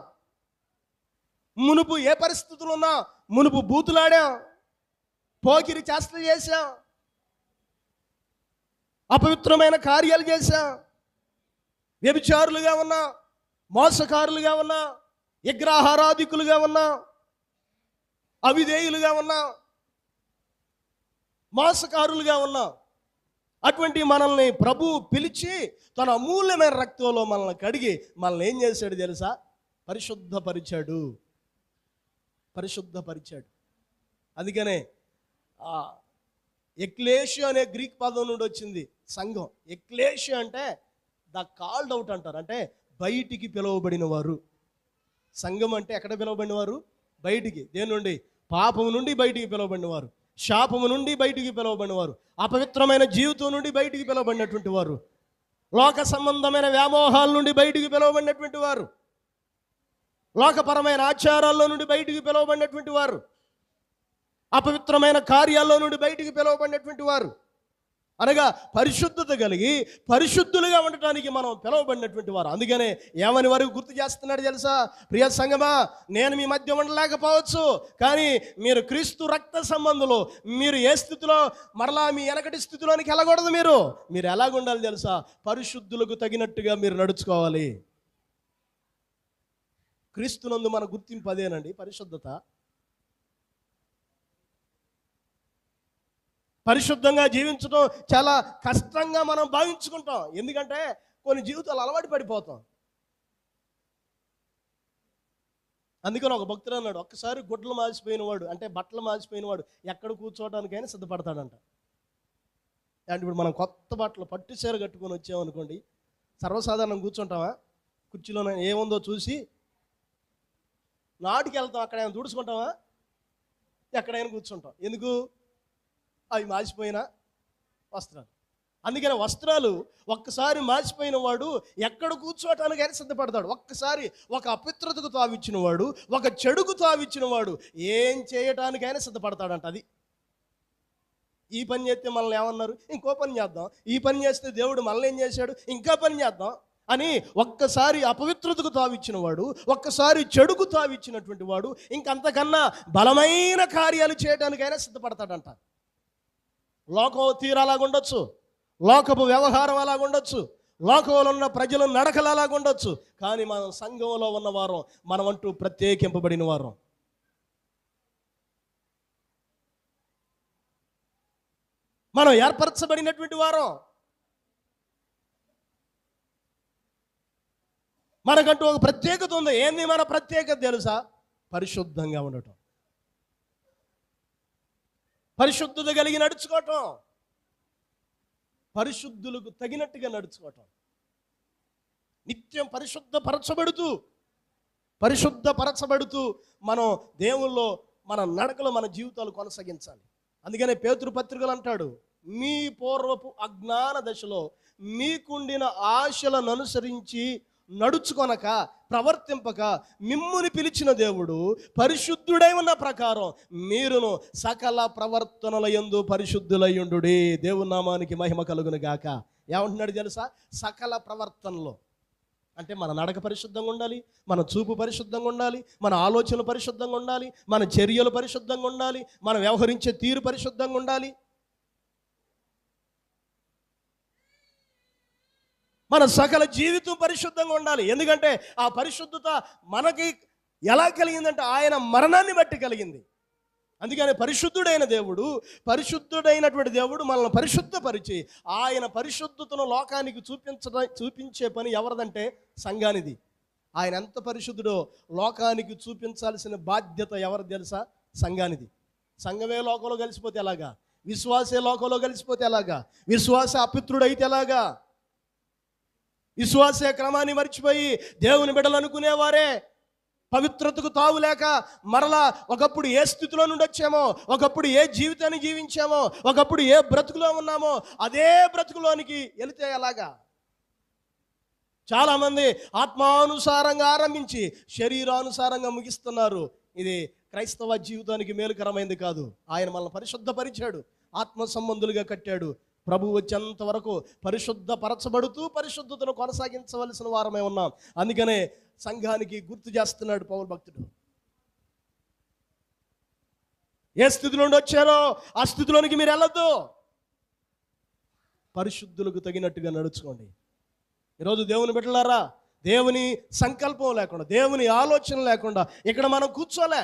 మునుపు ఏ పరిస్థితులు ఉన్నా, మునుపు బూతులాడాం, పోకిరి చేష్టలు చేశాం, అపవిత్రమైన కార్యాలు చేశాం, వ్యభిచారులుగా ఉన్నాం, మోసకారులుగా ఉన్నాం, విగ్రహారాధికులుగా ఉన్నాం, అవిధేయులుగా ఉన్నాం, మోసకారులుగా ఉన్నాం. అటువంటి మనల్ని ప్రభు పిలిచి తన అమూల్యమైన రక్తంలో మనల్ని కడిగి మనల్ని ఏం చేశాడు తెలుసా? పరిశుద్ధపరిచాడు. పరిశుద్ధపరిచాడు. అందుకనే ఎక్లేషియా అనే గ్రీక్ పదం నుండి వచ్చింది సంఘం. ఎక్లేషియా అంటే ద కాల్డ్ అవుట్ అంటారు, అంటే బయటికి పిలువబడిన వారు. సంఘం అంటే ఎక్కడ పిలువబడిన వారు? బయటికి. దేని నుండి? పాపము నుండి బయటికి పిలువబడిన వారు, శాపము నుండి బయటికి పిలువబడిన వారు, అపవిత్రమైన జీవితం నుండి బయటికి పిలువబడినటువంటి వారు, లోక సంబంధమైన వ్యామోహాల నుండి బయటికి పిలువబడినటువంటి వారు, లోకపరమైన ఆచారాల్లో నుండి బయటికి పిలువబడినటువంటి వారు, అపవిత్రమైన కార్యాల్లో నుండి బయటికి పిలువబడినటువంటి వారు, అనగా పరిశుద్ధత కలిగి పరిశుద్ధులుగా ఉండటానికి మనం పిలువబడినటువంటి వారు. అందుకనే ఏమని వారు గుర్తు చేస్తున్నాడు తెలుసా? ప్రియ సంగమా, నేను మీ మధ్య ఉండలేకపోవచ్చు, కానీ మీరు క్రీస్తు రక్త సంబంధులు. మీరు ఏ స్థితిలో మరలా మీ వెనకటి స్థితిలోనికి వెళ్ళకూడదు. మీరు ఎలాగుండాలి తెలుసా? పరిశుద్ధులకు తగినట్టుగా మీరు నడుచుకోవాలి. క్రీస్తునందు మన గుర్తింపు అదేనండి, పరిశుద్ధత. పరిశుద్ధంగా జీవించడం చాలా కష్టంగా మనం భావించుకుంటాం, ఎందుకంటే కొన్ని జీవితాలు అలవాటు పడిపోతాం. అందుకని ఒక భక్తుడు అన్నాడు, ఒక్కసారి గుడ్లు మాసిపోయిన వాడు, అంటే బట్టలు మాసిపోయిన వాడు ఎక్కడ కూర్చోవడానికైనా సిద్ధపడతాడంట. అంటే ఇప్పుడు మనం కొత్త బట్టలు పట్టు చీర కట్టుకొని వచ్చామనుకోండి, సర్వసాధారణంగా కూర్చుంటామా? కుర్చీలో ఏముందో చూసి నాటికి వెళ్తాం, అక్కడైనా తుడుచుకుంటామా? ఎక్కడైనా కూర్చుంటాం. ఎందుకు? అవి మాసిపోయిన వస్త్రాలు. అందుకని వస్త్రాలు ఒక్కసారి మాసిపోయిన వాడు ఎక్కడ కూర్చోటానికైనా సిద్ధపడతాడు. ఒక్కసారి ఒక అపవిత్రతకు తావిచ్చిన వాడు, ఒక చెడుకు తావిచ్చిన వాడు ఏం చేయటానికైనా సిద్ధపడతాడంట. అది ఈ పని చేస్తే మనల్ని ఏమన్నారు? ఇంకో పని చేద్దాం. ఈ పని చేస్తే దేవుడు మనల్ని ఏం చేశాడు? ఇంకా పని చేద్దాం అని ఒక్కసారి అపవిత్రతకు తావిచ్చిన వాడు, ఒక్కసారి చెడుకు తావిచ్చినటువంటి వాడు ఇంకంతకన్నా బలమైన కార్యాలు చేయడానికైనా సిద్ధపడతాడంట. లోకం తీరు అలాగుండొచ్చు, లోకపు వ్యవహారం అలాగుండొచ్చు, లోకంలో ఉన్న ప్రజల నడకలు అలాగుండొచ్చు, కానీ మనం సంఘంలో ఉన్నవారం, మనమంటూ ప్రత్యేకింపబడిన వారం. మనం ఏర్పరచబడినటువంటి వారం. మనకంటూ ఒక ప్రత్యేకత ఉంది. ఏంది మన ప్రత్యేకత తెలుసా? పరిశుద్ధంగా ఉండటం, పరిశుద్ధత కలిగి నడుచుకోవటం, పరిశుద్ధులకు తగినట్టుగా నడుచుకోవటం, నిత్యం పరిశుద్ధపరచబడుతూ మనం దేవుల్లో మన నడకలో మన జీవితాలు కొనసాగించాలి. అందుకనే పేతురు పత్రికలు అంటాడు, మీ పూర్వపు అజ్ఞాన దశలో మీకుండిన ఆశలను అనుసరించి నడుచుకొనక ప్రవర్తింపక మిమ్ముని పిలిచిన దేవుడు పరిశుద్ధుడై ఉన్న ప్రకారం మీరును సకల ప్రవర్తనల యందు పరిశుద్ధులయ్యుండుడి. దేవుని నామానికి మహిమ కలుగును గాక. ఏమంటున్నాడు తెలుసా? సకల ప్రవర్తనలో అంటే మన నడక పరిశుద్ధంగా ఉండాలి, మన చూపు పరిశుద్ధంగా ఉండాలి, మన ఆలోచనలు పరిశుద్ధంగా ఉండాలి, మన చర్యలు పరిశుద్ధంగా ఉండాలి, మనం వ్యవహరించే తీరు పరిశుద్ధంగా ఉండాలి, మన సకల జీవితం పరిశుద్ధంగా ఉండాలి. ఎందుకంటే ఆ పరిశుద్ధత మనకి ఎలా కలిగిందంటే ఆయన మరణాన్ని బట్టి కలిగింది. అందుకని పరిశుద్ధుడైనటువంటి దేవుడు మనల్ని పరిశుద్ధపరిచి ఆయన పరిశుద్ధతను లోకానికి చూపించే పని ఎవరిదంటే సంఘానిది. ఆయన ఎంత పరిశుద్ధుడో లోకానికి చూపించాల్సిన బాధ్యత ఎవరిది తెలుసా? సంఘానిది. సంఘమే లోకంలో కలిసిపోతే ఎలాగా? విశ్వాసే లోకంలో కలిసిపోతే ఎలాగా? విశ్వాస అపిత్రుడైతే ఎలాగా? విశ్వాసే క్రమాన్ని మర్చిపోయి దేవుని బిడ్డలు అనుకునేవారే పవిత్రతకు తావులేక మరలా ఒకప్పుడు ఏ స్థితిలో నుండి వచ్చామో, ఒకప్పుడు ఏ జీవితాన్ని జీవించామో, ఒకప్పుడు ఏ బ్రతుకులో ఉన్నామో అదే బ్రతుకులోనికి వెళితే ఎలాగా? చాలామంది ఆత్మానుసారంగా ఆరంభించి శరీరానుసారంగా ముగిస్తున్నారు. ఇది క్రైస్తవ జీవితానికి మేలుకరమైంది కాదు. ఆయన మనల్ని పరిశుద్ధపరిచాడు, ఆత్మ సంబంధులుగా కట్టాడు. ప్రభువు వచ్చేంత వరకు పరిశుద్ధపరచబడుతూ పరిశుద్ధతను కొనసాగించవలసిన వారమే ఉన్నాం. అందుకనే సంఘానికి గుర్తు చేస్తున్నాడు పౌలు భక్తుడు. ఏ స్థితి నుండి వచ్చారో ఆ స్థితిలోనికి మీరు వెళ్ళొద్దు, పరిశుద్ధులకు తగినట్టుగా నడుచుకోండి. ఈరోజు దేవుని బిడ్డలారా, దేవుని సంకల్పం లేకుండా, దేవుని ఆలోచన లేకుండా ఇక్కడ మనం కూర్చోలే.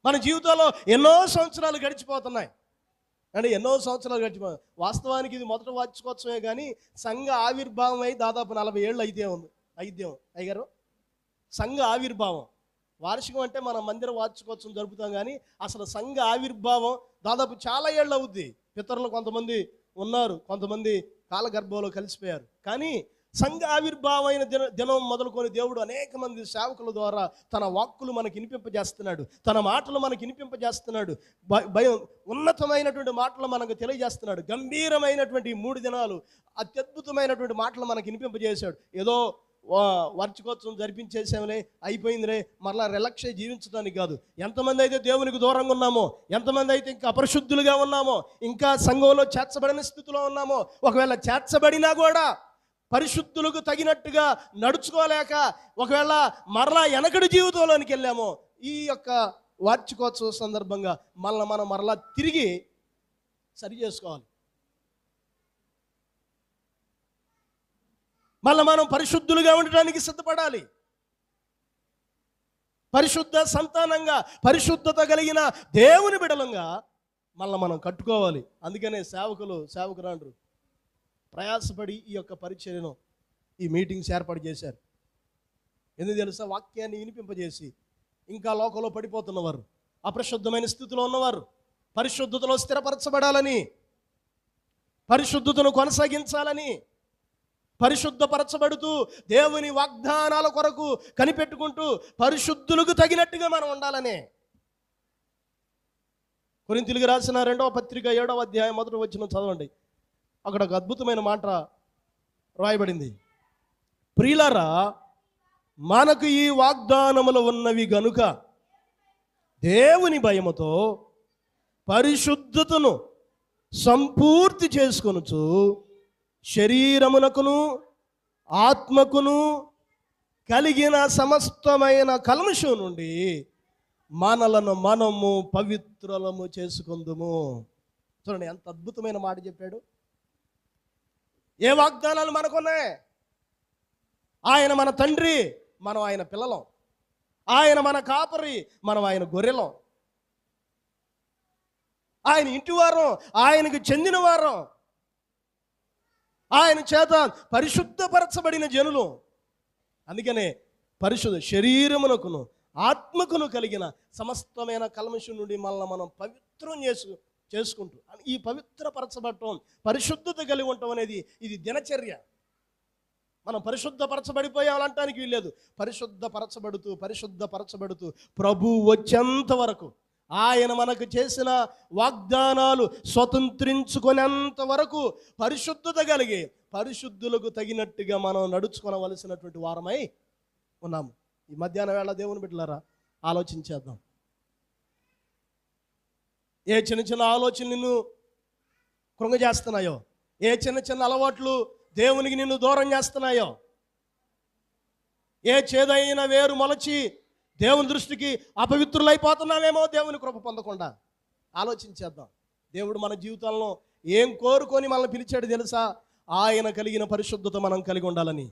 మన జీవితంలో ఎన్నో సంవత్సరాలు గడిచిపోతున్నాయి అంటే వాస్తవానికి ఇది మొదట వార్షికోత్సవమే, కానీ సంఘ ఆవిర్భావం అయి దాదాపు 40 ఏళ్ళు అయితే ఉంది. అయ్యారు సంఘ ఆవిర్భావం వార్షికం అంటే మనం మందిర వార్షికోత్సవం జరుపుతాం, కానీ అసలు సంఘ ఆవిర్భావం దాదాపు చాలా ఏళ్ళు అవుద్ది. పితరులు కొంతమంది ఉన్నారు, కొంతమంది కాలగర్భంలో కలిసిపోయారు. కానీ సంఘ ఆవిర్భావమైన దినం మొదలుకొని దేవుడు అనేక మంది సేవకుల ద్వారా తన వాక్కులు మనకి వినిపింపజేస్తున్నాడు, తన మాటలు మనకి వినిపింపజేస్తున్నాడు, భయం ఉన్నతమైనటువంటి మాటలు మనకు తెలియజేస్తున్నాడు. గంభీరమైనటువంటి 3 దినాలు అత్యద్భుతమైనటువంటి మాటలు మనకి వినిపింపజేశాడు. ఏదో వార్షికోత్సవం జరిపించేసాములే, అయిపోయిందిలే, మరలా రిలాక్స్ అయ్యి జీవించడానికి కాదు. ఎంతమంది అయితే దేవునికి దూరంగా ఉన్నామో, ఎంతమంది అయితే ఇంకా అపరిశుద్ధులుగా ఉన్నామో, ఇంకా సంఘంలో చేర్చబడిన స్థితిలో ఉన్నామో, ఒకవేళ చేర్చబడినా కూడా పరిశుద్ధులకు తగినట్టుగా నడుచుకోలేక ఒకవేళ మరలా వెనకడి జీవితంలోనికి వెళ్ళామో, ఈ యొక్క వార్షికోత్సవ సందర్భంగా మనం మరలా తిరిగి సరి చేసుకోవాలి. మనం పరిశుద్ధులుగా ఉండడానికి సిద్ధపడాలి. పరిశుద్ధ సంతానంగా, పరిశుద్ధత కలిగిన దేవుని బిడలంగా మనం కట్టుకోవాలి. అందుకనే సేవకురాండ్రు ప్రయాసపడి ఈ యొక్క పరిచర్యను, ఈ మీటింగ్స్ ఏర్పాటు చేశారు. ఎందుకు తెలుసా? వాక్యాన్ని వినిపింపజేసి ఇంకా లోకంలో పడిపోతున్నవారు, అపరిశుద్ధమైన స్థితిలో ఉన్నవారు పరిశుద్ధతలో స్థిరపరచబడాలని, పరిశుద్ధతను కొనసాగించాలని, పరిశుద్ధపరచబడుతూ దేవుని వాగ్దానాల కొరకు కనిపెట్టుకుంటూ పరిశుద్ధులకు తగినట్టుగా మనం ఉండాలనే. కొరింథీయులకు రాసిన 2వ పత్రిక 7వ అధ్యాయం 1వ వచనం చదవండి. అక్కడ ఒక అద్భుతమైన మాట రాయబడింది. ప్రియులారా, మనకు ఈ వాగ్దానములు ఉన్నవి గనుక దేవుని భయముతో పరిశుద్ధతను సంపూర్తి చేసుకొనుచు శరీరమునకును ఆత్మకును కలిగిన సమస్తమైన కల్మషం నుండి మనము పవిత్రులము చేసుకుందుము. చూడండి ఎంత అద్భుతమైన మాట చెప్పాడు. ఏ వాగ్దానాలు మనకున్నాయి? ఆయన మన తండ్రి, మనం ఆయన పిల్లలం. ఆయన మన కాపరి, మనం ఆయన గొర్రెలం. ఆయన ఇంటివారం, ఆయనకు చెందిన వారం, ఆయన చేత పరిశుద్ధపరచబడిన జనులు. అందుకనే పరిశుద్ధ శరీరమునకును ఆత్మకును కలిగిన సమస్తమైన కల్మషం నుండి మనం పవిత్రం చేసుకుంటూ ఈ పవిత్రపరచబడటం, పరిశుద్ధత కలిగి ఉండటం అనేది ఇది దినచర్య. మనం పరిశుద్ధపరచబడిపోయాలంటానికి వీల్లేదు. పరిశుద్ధపరచబడుతూ ప్రభు వచ్చేంత వరకు, ఆయన మనకు చేసిన వాగ్దానాలు స్వతంత్రించుకునేంత వరకు పరిశుద్ధత కలిగి పరిశుద్ధులకు తగినట్టుగా మనం నడుచుకోవలసినటువంటి వారమై ఉన్నాము. ఈ మధ్యాహ్నం వేళ దేవుని బిడ్డలారా ఆలోచించేద్దాం. ఏ చిన్న చిన్న ఆలోచనలు నిన్ను కృంగజేస్తున్నాయో, ఏ చిన్న చిన్న అలవాట్లు దేవునికి నిన్ను దూరం చేస్తున్నాయో, ఏ చేదైన వేరు మొలచి దేవుని దృష్టికి అపవిత్రులైపోతున్నామేమో దేవుని కృప పొందకుండా ఆలోచించేద్దాం. దేవుడు మన జీవితంలో ఏం కోరుకొని మనల్ని పిలిచాడు తెలుసా? ఆయన కలిగిన పరిశుద్ధత మనం కలిగి ఉండాలని,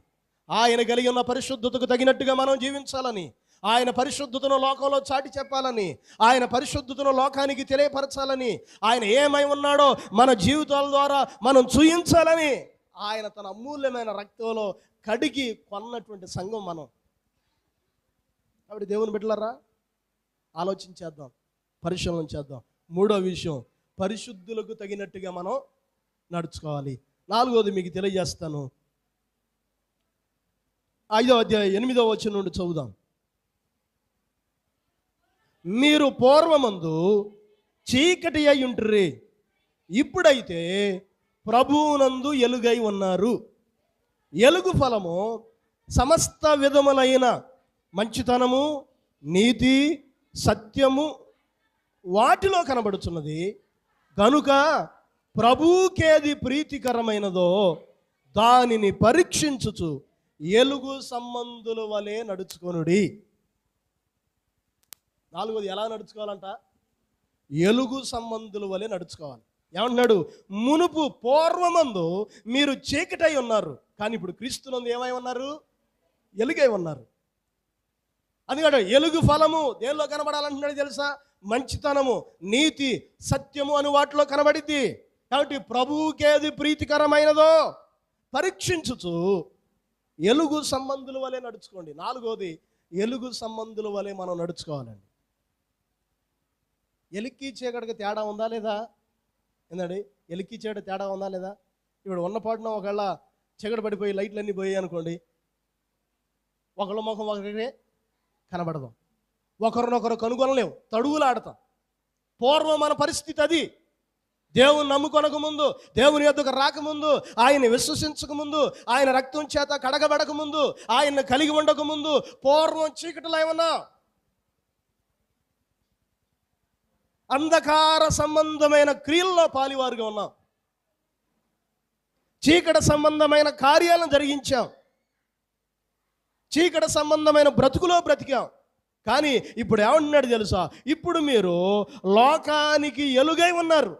ఆయన కలిగిన పరిశుద్ధతకు తగినట్టుగా మనం జీవించాలని, ఆయన పరిశుద్ధతను లోకంలో చాటి చెప్పాలని, ఆయన పరిశుద్ధతను లోకానికి తెలియపరచాలని, ఆయన ఏమై ఉన్నాడో మన జీవితాల ద్వారా మనం చూయించాలని ఆయన తన అమూల్యమైన రక్తంలో కడిగి కొన్నటువంటి సంఘం మనం. కాబట్టి దేవుని బిడ్డలారా ఆలోచించేద్దాం, పరిశీలన చేద్దాం. 3వ విషయం, పరిశుద్ధులకు తగినట్టుగా మనం నడుచుకోవాలి. 4వది మీకు తెలియజేస్తాను. 5వ అధ్యాయం 8వ వచనం నుండి చదువుదాం. మీరు పూర్వమందు చీకటి అయి ఉంటుర్రి, ఇప్పుడైతే ప్రభువునందు ఎలుగై ఉన్నారు. ఎలుగు ఫలము సమస్త విధములైన మంచితనము, నీతి, సత్యము వాటిలో కనబడుచున్నది. కనుక ప్రభువుకేది ప్రీతికరమైనదో దానిని పరీక్షించుచు ఎలుగు సంబంధుల వలె నడుచుకొనుడి. 4వది ఎలా నడుచుకోవాలంట? ఎలుగు సంబంధుల వలె నడుచుకోవాలి. ఏమంటున్నాడు? మునుపు పూర్వమందు మీరు చీకటై ఉన్నారు, కానీ ఇప్పుడు క్రీస్తునందు ఏమై ఉన్నారు? ఎలుగై ఉన్నారు. అందుకని ఎలుగు ఫలము దేనిలో కనబడాలంటున్నాడు తెలుసా? మంచితనము, నీతి, సత్యము అని వాటిలో కనబడిద్ది. కాబట్టి ప్రభువుకేది ప్రీతికరమైనదో పరీక్షించుచు ఎలుగు సంబంధుల వలె నడుచుకోండి. 4వది, ఎలుగు సంబంధుల వలె మనం నడుచుకోవాలండి. ఎలికి చీకటికి తేడా ఉందా లేదా? ఏందండి, ఎలికి చీకటి తేడా ఉందా లేదా? ఇప్పుడు ఉన్నపాటున ఒకవేళ చీకటి పడిపోయి లైట్లన్నీ పోయాయి అనుకోండి, ఒకళ్ళ ముఖం ఒకరికే కనబడదు, ఒకరినొకరు కనుగొనలేము, తడువులాడతాం. పూర్వం మన పరిస్థితి అది. దేవుని నమ్ముకొనక ముందు, దేవుని యొద్దకు రాకముందు, ఆయన విశ్వసించక ముందు, ఆయన రక్తం చేత కడగబడక ముందు, ఆయన్ని కలిగి ఉండక ముందు పూర్వం చీకటిలో ఏమన్నా అంధకార సంబంధమైన క్రియల్లో పాలివారుగా ఉన్నాం. చీకటి సంబంధమైన కార్యాలను జరిగించాం, చీకటి సంబంధమైన బ్రతుకులో బ్రతికాం. కానీ ఇప్పుడు ఏమంటున్నాడు తెలుసా? ఇప్పుడు మీరు లోకానికి ఎలుగై ఉన్నారు.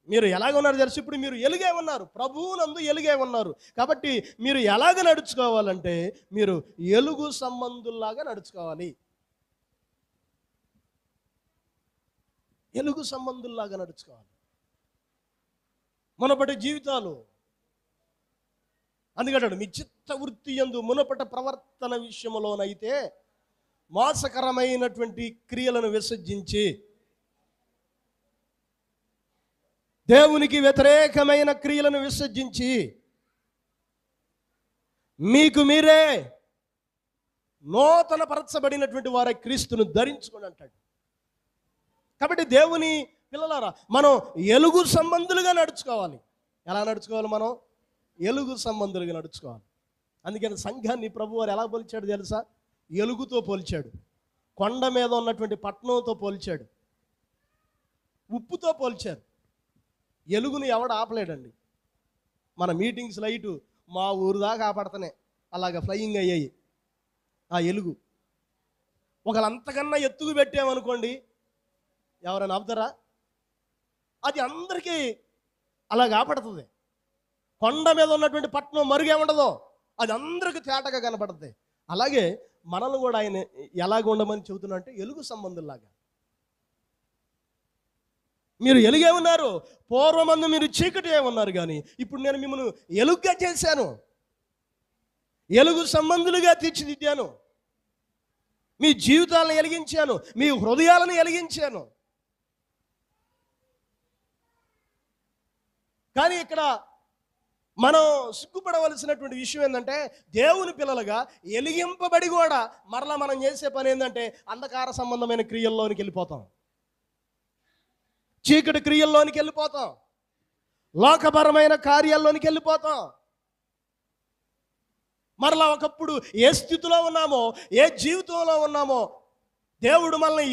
మీరు ఎలాగ ఉన్నారు తెలుసు? ఇప్పుడు మీరు ఎలుగై ఉన్నారు, ప్రభువునందు ఎలుగై ఉన్నారు. కాబట్టి మీరు ఎలాగ నడుచుకోవాలంటే మీరు ఎలుగు సంబంధుల్లాగా నడుచుకోవాలి. ఎలుగు సంబంధుల్లాగా నడుచుకోవాలి. మునపటి జీవితాలు అందుకంటాడు, మీ చిత్త వృత్తి యందు మునపట ప్రవర్తన విషయంలోనైతే మోసకరమైనటువంటి క్రియలను విసర్జించి దేవునికి వ్యతిరేకమైన క్రియలను విసర్జించి మీకు మీరే నూతన పరచబడినటువంటి వారి క్రీస్తును ధరించుకోండి అంటాడు. కాబట్టి దేవుని పిల్లలారా, మనం ఎలుగు సంబంధులుగా నడుచుకోవాలి. ఎలా నడుచుకోవాలి? మనం ఎలుగు సంబంధులుగా నడుచుకోవాలి. అందుకని సంఘాన్ని ప్రభువారు ఎలా పోల్చాడు తెలుసా? ఎలుగుతో పోల్చాడు, కొండ మీద ఉన్నటువంటి పట్టణంతో పోల్చాడు, ఉప్పుతో పోల్చారు. ఎలుగుని ఎవడు ఆపలేడండి. మన మీటింగ్స్ లైటు మా ఊరు దాకా ఆపడతానే అలాగ ఫ్లయింగ్ అయ్యాయి ఆ ఎలుగు. ఒకళ్ళు అంతకన్నా ఎత్తుకు పెట్టామనుకోండి, ఎవరైనా ఆపుతారా? అది అందరికీ అలాగ ఆపడుతుంది. కొండ మీద ఉన్నటువంటి పట్టణం మరుగేముండదో అది అందరికీ తేటగా కనపడుతుంది. అలాగే మనల్ని కూడా ఆయన ఎలాగ ఉండమని చెబుతున్నా అంటే ఎలుగు సంబంధుల్లాగా. మీరు ఎలుగే ఉన్నారు, పూర్వమందు మీరు చీకటి ఉన్నారు, కానీ ఇప్పుడు నేను మిమ్మల్ని ఎలుగుగా చేశాను, ఎలుగు సంబంధులుగా తీర్చిదిద్దాను, మీ జీవితాలను వెలిగించాను, మీ హృదయాలను వెలిగించాను. కానీ ఇక్కడ మనం సిగ్గుపడవలసినటువంటి విషయం ఏంటంటే, దేవుని పిల్లలుగా ఎలిగింపబడి కూడా మరలా మనం చేసే పని ఏంటంటే అంధకార సంబంధమైన క్రియల్లోనికి వెళ్ళిపోతాం, చీకటి క్రియల్లోనికి వెళ్ళిపోతాం, లోకపరమైన కార్యాల్లోనికి వెళ్ళిపోతాం. మరలా ఒకప్పుడు ఏ స్థితిలో ఉన్నామో, ఏ జీవితంలో ఉన్నామో, దేవుడు మనల్ని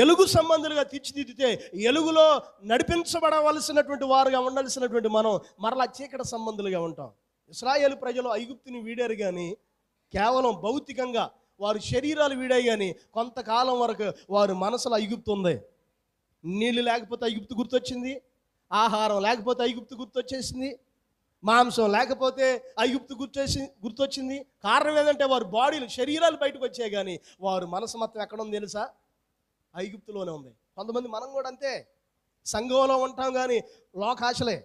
ఎలుగు సంబంధులుగా తీర్చిదిద్దితే ఎలుగులో నడిపించబడవలసినటువంటి వారుగా ఉండాల్సినటువంటి మనం మరలా చీకటి సంబంధులుగా ఉంటాం. ఇశ్రాయేలు ప్రజలు ఐగుప్తుని వీడారు, కానీ కేవలం భౌతికంగా వారి శరీరాలు వీడాయి, కానీ కొంతకాలం వరకు వారి మనసులో ఐగుప్తు ఉంది. నీళ్ళు లేకపోతే ఐగుప్తు గుర్తొచ్చింది, ఆహారం లేకపోతే ఐగుప్తు గుర్తొచ్చేసింది, మాంసం లేకపోతే ఐగుప్తు గుర్తొచ్చింది. కారణం ఏంటంటే వారి బాడీలు శరీరాలు బయటకు వచ్చాయి, కానీ వారు మనసు మొత్తం ఎక్కడ ఉంది తెలుసా? ఐగుప్తులోనే ఉంది. కొంతమంది మనం కూడా అంతే, సంఘంలో ఉంటాం కానీ లోకాశలే,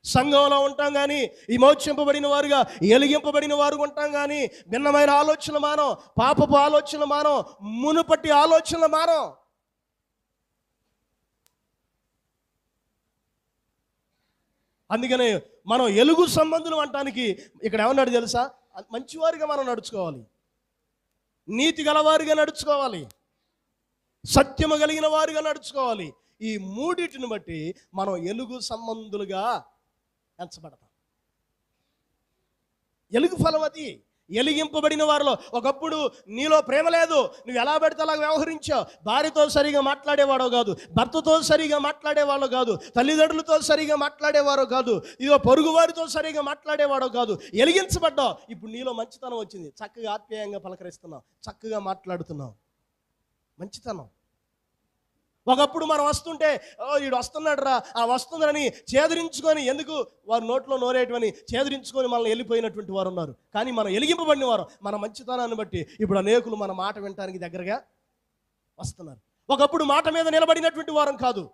సంఘంలో ఉంటాం కానీ విమోచింపబడిన వారుగా ఎలిగింపబడిన వారుగా ఉంటాం, కానీ భిన్నమైన ఆలోచనలు మానం, పాపపు ఆలోచనలు మానం, మునుపటి ఆలోచనలు మానం. అందుకనే మనం ఎలుగు సంబంధులు అనటానికి ఇక్కడ ఏమన్నాడు తెలుసా? మంచివారిగా మనం నడుచుకోవాలి, నీతి గలవారిగా నడుచుకోవాలి, సత్యము కలిగిన వారిగా నడుచుకోవాలి. ఈ మూడిటిని బట్టి మనం ఎలుగు సంబంధులుగా ఎంచబడతాం. ఎలుగు ఫలం అది. ఎలిగింపబడిన వారిలో ఒకప్పుడు నీలో ప్రేమ లేదు, నువ్వు ఎలా పెడితే అలాగ వ్యవహరించావు. భార్యతో సరిగా మాట్లాడేవాడో కాదు, భర్తతో సరిగా మాట్లాడేవాడో కాదు, తల్లిదండ్రులతో సరిగా మాట్లాడేవారో కాదు, ఇదో పొరుగు వారితో సరిగా మాట్లాడేవాడో కాదు. ఎలిగించబడ్డావు. ఇప్పుడు నీలో మంచితనం వచ్చింది, చక్కగా ఆప్యాయంగా పలకరిస్తున్నావు, చక్కగా మాట్లాడుతున్నావు, మంచితనం. ఒకప్పుడు మనం వస్తుంటే వీడు వస్తున్నాడు రా, ఆ వస్తుందని చేదరించుకొని, ఎందుకు వారు నోట్లో నోరేయటమని చేదరించుకొని మనల్ని వెళ్ళిపోయినటువంటి వారు ఉన్నారు. కానీ మనం ఎలిగింపబడిన వారు మన మంచితనాన్ని బట్టి ఇప్పుడు అనేకులు మన మాట వినటానికి దగ్గరగా వస్తున్నారు. ఒకప్పుడు మాట మీద నిలబడినటువంటి వారం కాదు,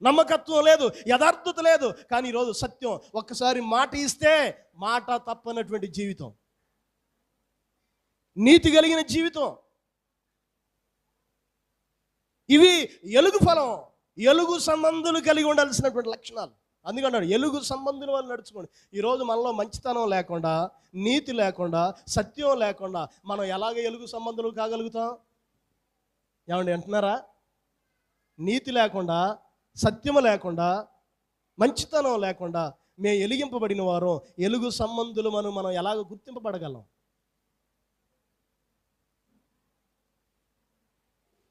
నమ్మకత్వం లేదు, యథార్థత లేదు, కానీ ఈరోజు సత్యం. ఒక్కసారి మాట ఇస్తే మాట తప్పనటువంటి జీవితం. నీతి కలిగిన జీవితం. ఇవి ఎలుగు ఫలం, ఎలుగు సంబంధులు కలిగి ఉండాల్సినటువంటి లక్షణాలు. అందుకన్నాడు ఎలుగు సంబంధుల వాళ్ళు నడుచుకోండి. ఈరోజు మనలో మంచితనం లేకుండా, నీతి లేకుండా, సత్యం లేకుండా మనం ఎలాగ ఎలుగు సంబంధులు కాగలుగుతాం? ఏమండి అంటున్నారా? నీతి లేకుండా, సత్యము లేకుండా, మంచితనం లేకుండా మేము ఎలిగింపబడిన వారు, ఎలుగు సంబంధులు మనం ఎలాగ గుర్తింపబడగలం?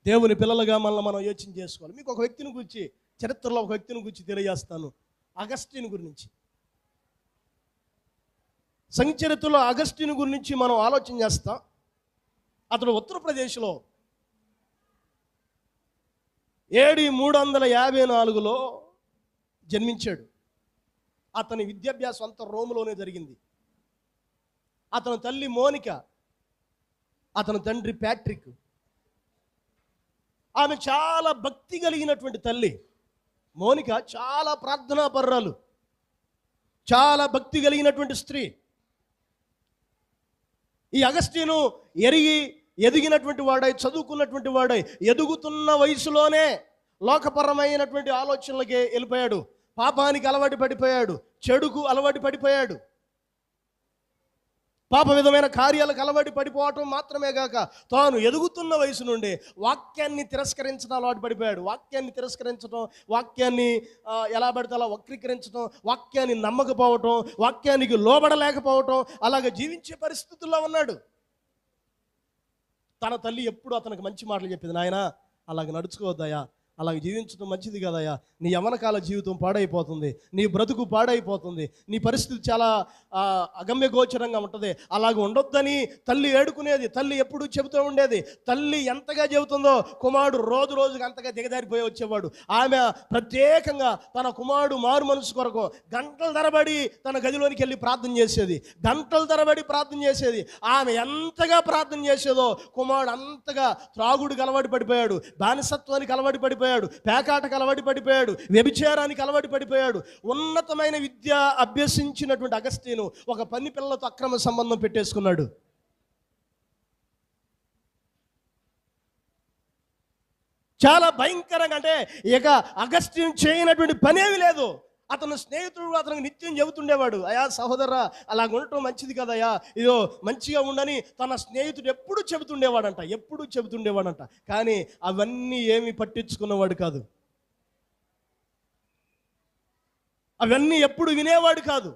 దేవుని పిల్లలుగా మనల్ని మనం యోచన చేసుకోవాలి. మీకు ఒక వ్యక్తిని గురించి, చరిత్రలో ఒక వ్యక్తిని గురించి తెలియజేస్తాను. అగస్టిన్ గురించి, సంచరిత్రలో అగస్టిన్ గురించి మనం ఆలోచన చేస్తాం. అతడు ఉత్తరప్రదేశ్లో AD 354లో జన్మించాడు. అతని విద్యాభ్యాసం అంతా రోమ్లోనే జరిగింది. అతని తల్లి మోనిక, అతని తండ్రి ప్యాట్రిక్. ఆమె చాలా భక్తి కలిగినటువంటి తల్లి. మోనిక చాలా ప్రార్థనాపరురాలు, చాలా భక్తి కలిగినటువంటి స్త్రీ. ఈ అగస్టిను ఎదిగినటువంటి వాడై, చదువుకున్నటువంటి వాడై, ఎదుగుతున్న వయసులోనే లోకపరమైనటువంటి ఆలోచనలకి వెళ్ళిపోయాడు. పాపానికి అలవాటు పడిపోయాడు, చెడుకు అలవాటు పడిపోయాడు. పాప విధమైన కార్యాలకు అలవాటు పడిపోవటం మాత్రమే కాక తాను ఎదుగుతున్న వయసు నుండి వాక్యాన్ని తిరస్కరించడం అలవాటు పడిపోయాడు. వాక్యాన్ని తిరస్కరించడం, వాక్యాన్ని ఎలా పడితే అలా వక్రీకరించడం, వాక్యాన్ని నమ్మకపోవటం, వాక్యానికి లోబడలేకపోవటం, అలాగ జీవించే పరిస్థితుల్లో ఉన్నాడు. తన తల్లి ఎప్పుడు అతనికి మంచి మాటలు చెప్పింది. నాయనా అలాగ నడుచుకోవద్దయా, అలాగ జీవించడం మంచిది కదయ్యా, నీ యవ్వనకాల జీవితం పాడైపోతుంది, నీ బ్రతుకు పాడైపోతుంది, నీ పరిస్థితి చాలా అగమ్య గోచరంగా ఉంటుంది, అలాగ ఉండొద్దని తల్లి ఏడుకునేది. తల్లి ఎప్పుడూ చెబుతూ ఉండేది. తల్లి ఎంతగా చెబుతుందో కుమారుడు రోజు రోజుకి అంతగా దిగజారిపోయి వచ్చేవాడు. ఆమె ప్రత్యేకంగా తన కుమారుడు మారు మనసు కొరకు గంటల తరబడి తన గదిలోనికి వెళ్ళి ప్రార్థన చేసేది. గంటల తరబడి ప్రార్థన చేసేది. ఆమె ఎంతగా ప్రార్థన చేసేదో కుమారుడు అంతగా త్రాగుడికి అలవాటు పడిపోయాడు, బానిసత్వానికి అలవాటు పడిపోయాడు, పేకాటకు అలవాటు పడిపోయాడు, వ్యభిచారానికి అలవాటు పడిపోయాడు. ఉన్నతమైన విద్య అభ్యసించినటువంటి అగస్టిను ఒక పని పిల్లలతో అక్రమ సంబంధం పెట్టేసుకున్నాడు. చాలా భయంకరంగా, అంటే ఇక అగస్టిన్ చేయనటువంటి పనేమి లేదు. అతను స్నేహితుడు అతనికి నిత్యం చెబుతుండేవాడు, అయా సహోదరా అలాగ ఉండటం మంచిది కదయా, ఇదో మంచిగా ఉండని తన స్నేహితుడు ఎప్పుడు చెబుతుండేవాడంట. కానీ అవన్నీ ఏమీ పట్టించుకున్నవాడు కాదు, అవన్నీ ఎప్పుడు వినేవాడు కాదు.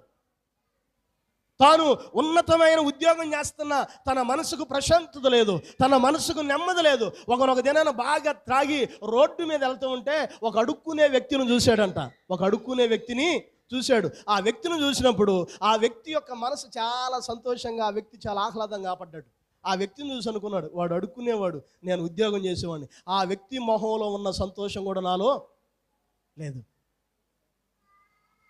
తాను ఉన్నతమైన ఉద్యోగం చేస్తున్న తన మనసుకు ప్రశాంతత లేదు, తన మనసుకు నెమ్మది లేదు. ఒకనొక దినాన బాగా త్రాగి రోడ్డు మీద వెళ్తూ ఉంటే ఒక అడుక్కునే వ్యక్తిని చూశాడంట. చూశాడు. ఆ వ్యక్తిని చూసినప్పుడు ఆ వ్యక్తి యొక్క మనసు చాలా సంతోషంగా, ఆ వ్యక్తి చాలా ఆహ్లాదంగా పడ్డాడు. ఆ వ్యక్తిని చూసి అనుకున్నాడు, వాడు అడుక్కునేవాడు, నేను ఉద్యోగం చేసేవాడిని. ఆ వ్యక్తి మొహంలో ఉన్న సంతోషం కూడా నాలో లేదు.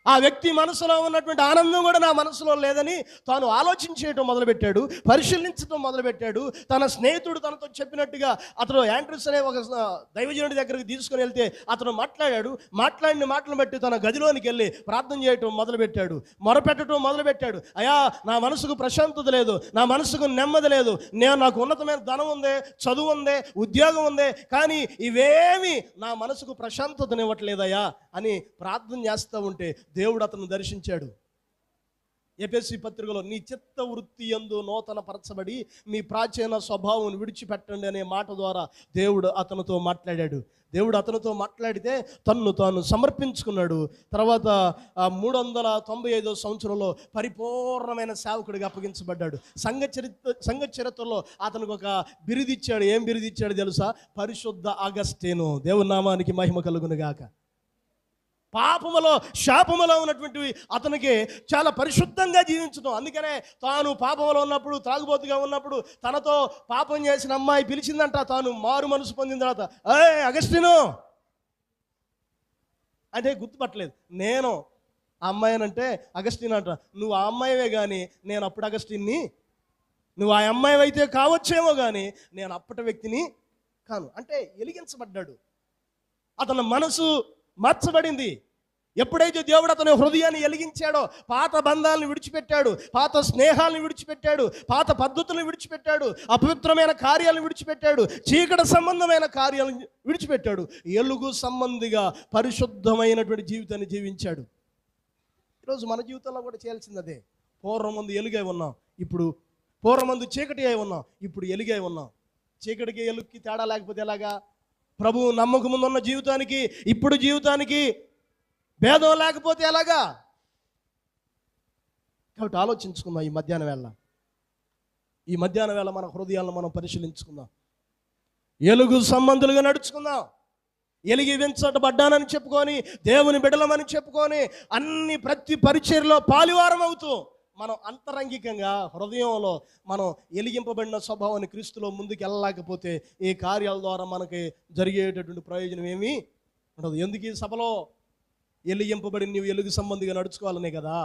ఆ వ్యక్తి మనసులో ఉన్నటువంటి ఆనందం కూడా నా మనసులో లేదని తాను ఆలోచించేయటం మొదలుపెట్టాడు, పరిశీలించడం మొదలుపెట్టాడు. తన స్నేహితుడు తనతో చెప్పినట్టుగా అతను యాండ్రూస్ అనే ఒక దైవజనుడి దగ్గరికి తీసుకుని వెళ్తే అతను మాట్లాడిన మాటలను బట్టి తన గదిలోనికి వెళ్ళి ప్రార్థన చేయటం మొదలుపెట్టాడు, మొరపెట్టడం మొదలుపెట్టాడు. అయ్యా నా మనసుకు ప్రశాంతత లేదు, నా మనసుకు నెమ్మది లేదు, నాకు ఉన్నతమైన ధనం ఉంది, చదువు ఉంది, ఉద్యోగం ఉంది, కానీ ఇవేమి నా మనసుకు ప్రశాంతతనివ్వట్లేదయ్యా అని ప్రార్థన చేస్తూ ఉంటే దేవుడు అతను దర్శించాడు. ఎఫెసీ పత్రికలో నీ చిత్త వృత్తి యందు నూతన పరచబడి మీ ప్రాచీన స్వభావం విడిచిపెట్టండి అనే మాట ద్వారా దేవుడు అతనితో మాట్లాడాడు. దేవుడు అతనితో మాట్లాడితే తన్ను తాను సమర్పించుకున్నాడు. తర్వాత 395వ సంవత్సరంలో పరిపూర్ణమైన సేవకుడిగా అప్పగించబడ్డాడు. సంఘ చరిత్రలో అతనికి ఒక బిరుదిచ్చాడు. ఏం బిరుదిచ్చాడు తెలుసా? పరిశుద్ధ అగస్టిను. దేవుని నామానికి మహిమ కలుగును గాక. పాపములో శాపములో ఉన్నటువంటి అతనికి చాలా పరిశుద్ధంగా జీవించడం. అందుకనే తాను పాపములో ఉన్నప్పుడు, త్రాగుబోతుగా ఉన్నప్పుడు తనతో పాపం చేసిన అమ్మాయి పిలిచిందంట. తాను మారు మనసు పొందిన తర్వాత, అగస్టిను అంటే గుర్తుపట్టలేదు. నేను ఆ అమ్మాయి అంటే అగస్టిన్ అంట. నువ్వు ఆ అమ్మాయివే కానీ నేను అప్పుడు అగస్టిన్ని, నువ్వు ఆ అమ్మాయి అయితే కావచ్చేమో కానీ నేను అప్పటి వ్యక్తిని కాను. అంటే ఎలిగించబడ్డాడు, అతని మనసు మార్చబడింది. ఎప్పుడైతే దేవుడు అతని హృదయాన్ని వెలిగించాడో, పాత బంధాలను విడిచిపెట్టాడు, పాత స్నేహాలను విడిచిపెట్టాడు, పాత పద్ధతులను విడిచిపెట్టాడు, అపవిత్రమైన కార్యాలను విడిచిపెట్టాడు, చీకటి సంబంధమైన కార్యాలను విడిచిపెట్టాడు, ఎలుగు సంబంధిగా పరిశుద్ధమైనటువంటి జీవితాన్ని జీవించాడు. ఈరోజు మన జీవితంలో కూడా చేయాల్సింది అదే. పూర్వమందు ఎలుగై ఉన్నాం, ఇప్పుడు పూర్వమందు చీకటి అయి ఉన్నాం, ఇప్పుడు ఎలుగై ఉన్నాం. చీకటికి ఎలుగుకి తేడా లేకపోతే ఎలాగా? ప్రభువు నమ్మకముందు ఉన్న జీవితానికి ఇప్పుడు జీవితానికి భేదం లేకపోతే ఎలాగా? కాబట్టి ఆలోచించుకుందాం. ఈ మధ్యాహ్న వేళ మన హృదయాలను మనం పరిశీలించుకుందాం. ఎలుగు సంబంధులుగా నడుచుకుందాం. ఎలిగించబడ్డానని చెప్పుకొని, దేవుని బిడ్డలమని చెప్పుకొని, ప్రతి పరిచర్యలో పాలివారం అవుతూ మనం అంతరంగికంగా హృదయంలో మనం ఎలిగింపబడిన స్వభావాన్ని క్రీస్తులో ముందుకు వెళ్ళలేకపోతే ఈ కార్యాల ద్వారా మనకి జరిగేటటువంటి ప్రయోజనం ఏమీ ఉండదు. ఎందుకు ఈ సభలో ఎలిగింపబడి నీవు ఎలుగు సంబంధిగా నడుచుకోవాలనే కదా.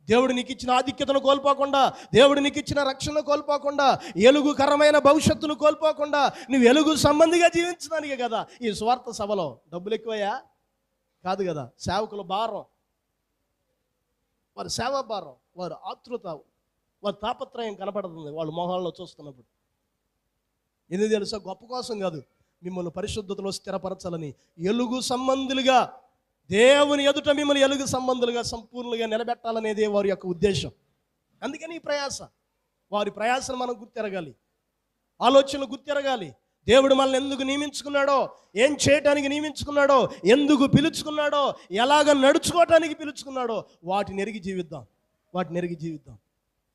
దేవుడు నీకు ఇచ్చిన ఆధిక్యతను కోల్పోకుండా, దేవుడు నీకు ఇచ్చిన రక్షణను కోల్పోకుండా, ఎలుగుకరమైన భవిష్యత్తును కోల్పోకుండా నువ్వు ఎలుగు సంబంధిగా జీవించడానికే కదా ఈ స్వార్థ సభలో. డబ్బులు ఎక్కువయా? కాదు కదా. సేవకుల భారం, వారి సేవా భారం, వారి ఆతృత, వారి తాపత్రయం కనపడుతుంది వాళ్ళు మొహాల్లో చూస్తున్నప్పుడు. ఎందుకు తెలుసా? గొప్ప కోసం కాదు, మిమ్మల్ని పరిశుద్ధతలో స్థిరపరచాలని. ఎలుగు సంబంధులుగా దేవుని ఎదుట మిమ్మల్ని ఎలుగు సంబంధులుగా సంపూర్ణంగా నిలబెట్టాలనేదే వారి యొక్క ఉద్దేశం. అందుకని ఈ ప్రయాస, వారి ప్రయాసను మనం గుర్తెరగాలి, ఆలోచనలు గుర్తెరగాలి. దేవుడు మనల్ని ఎందుకు నియమించుకున్నాడో, ఏం చేయటానికి నియమించుకున్నాడో, ఎందుకు పిలుచుకున్నాడో, ఎలాగ నడుచుకోవటానికి పిలుచుకున్నాడో వాటిని ఎరిగి జీవిద్దాం.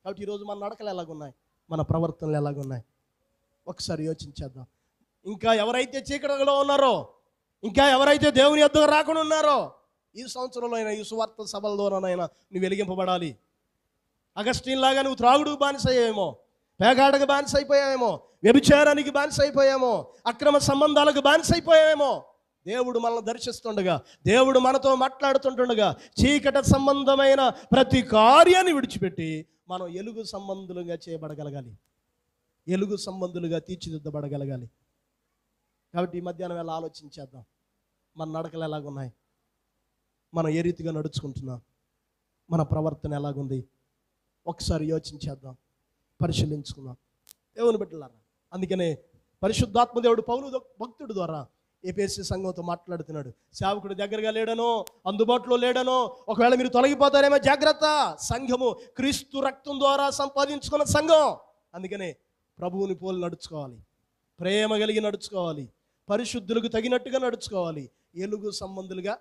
కాబట్టి ఈరోజు మన నడకలు ఎలాగున్నాయి, మన ప్రవర్తనలు ఎలాగున్నాయి ఒకసారి యోచించేద్దాం. ఇంకా ఎవరైతే చీకటిలో ఉన్నారో, ఇంకా ఎవరైతే దేవుని యొద్దకు రాకుండా ఉన్నారో, ఈ సంవత్సరంలో అయినా, ఈ సువార్త సభల ద్వారానైనా నువ్వు వెలిగింపబడాలి. అగస్టిన్ లాగా నువ్వు త్రాగుడుకు బానిస అయ్యావేమో, పేకాటకు బానిస అయిపోయావేమో, వ్యభిచారానికి బానిస అయిపోయామో, అక్రమ సంబంధాలకు బానిస అయిపోయావేమో. దేవుడు మనల్ని దర్శిస్తుండగా, దేవుడు మనతో మాట్లాడుతుంటుండగా చీకటి సంబంధమైన ప్రతి కార్యాన్ని విడిచిపెట్టి మనం ఎలుగు సంబంధులుగా చేయబడగలగాలి, ఎలుగు సంబంధులుగా తీర్చిదిద్దబడగలగాలి. కాబట్టి ఈ మధ్యాహ్నం వేళ ఆలోచించేద్దాం. మన నడకలు ఎలాగున్నాయి, మనం ఏ రీతిగా నడుచుకుంటున్నాం, మన ప్రవర్తన ఎలాగుంది ఒకసారి యోచించేద్దాం, పరిశీలించుకుందాం. దేవుని బిడ్డలారా, అందుకనే పరిశుద్ధాత్మ దేవుడు పౌలు భక్తుడి ద్వారా ఎఫెసీ సంఘంతో మాట్లాడుతున్నాడు. సేవకుడు దగ్గరగా లేడనో, అందుబాటులో లేడనో, ఒకవేళ మీరు తొలగిపోతారేమో జాగ్రత్త. సంఘము క్రీస్తు రక్తం ద్వారా సంపాదించుకున్న సంఘం. అందుకనే ప్రభువుని పోలి నడుచుకోవాలి, ప్రేమ కలిగి నడుచుకోవాలి, పరిశుద్ధులకు తగినట్టుగా నడుచుకోవాలి, ఎలుగు సంబంధులుగా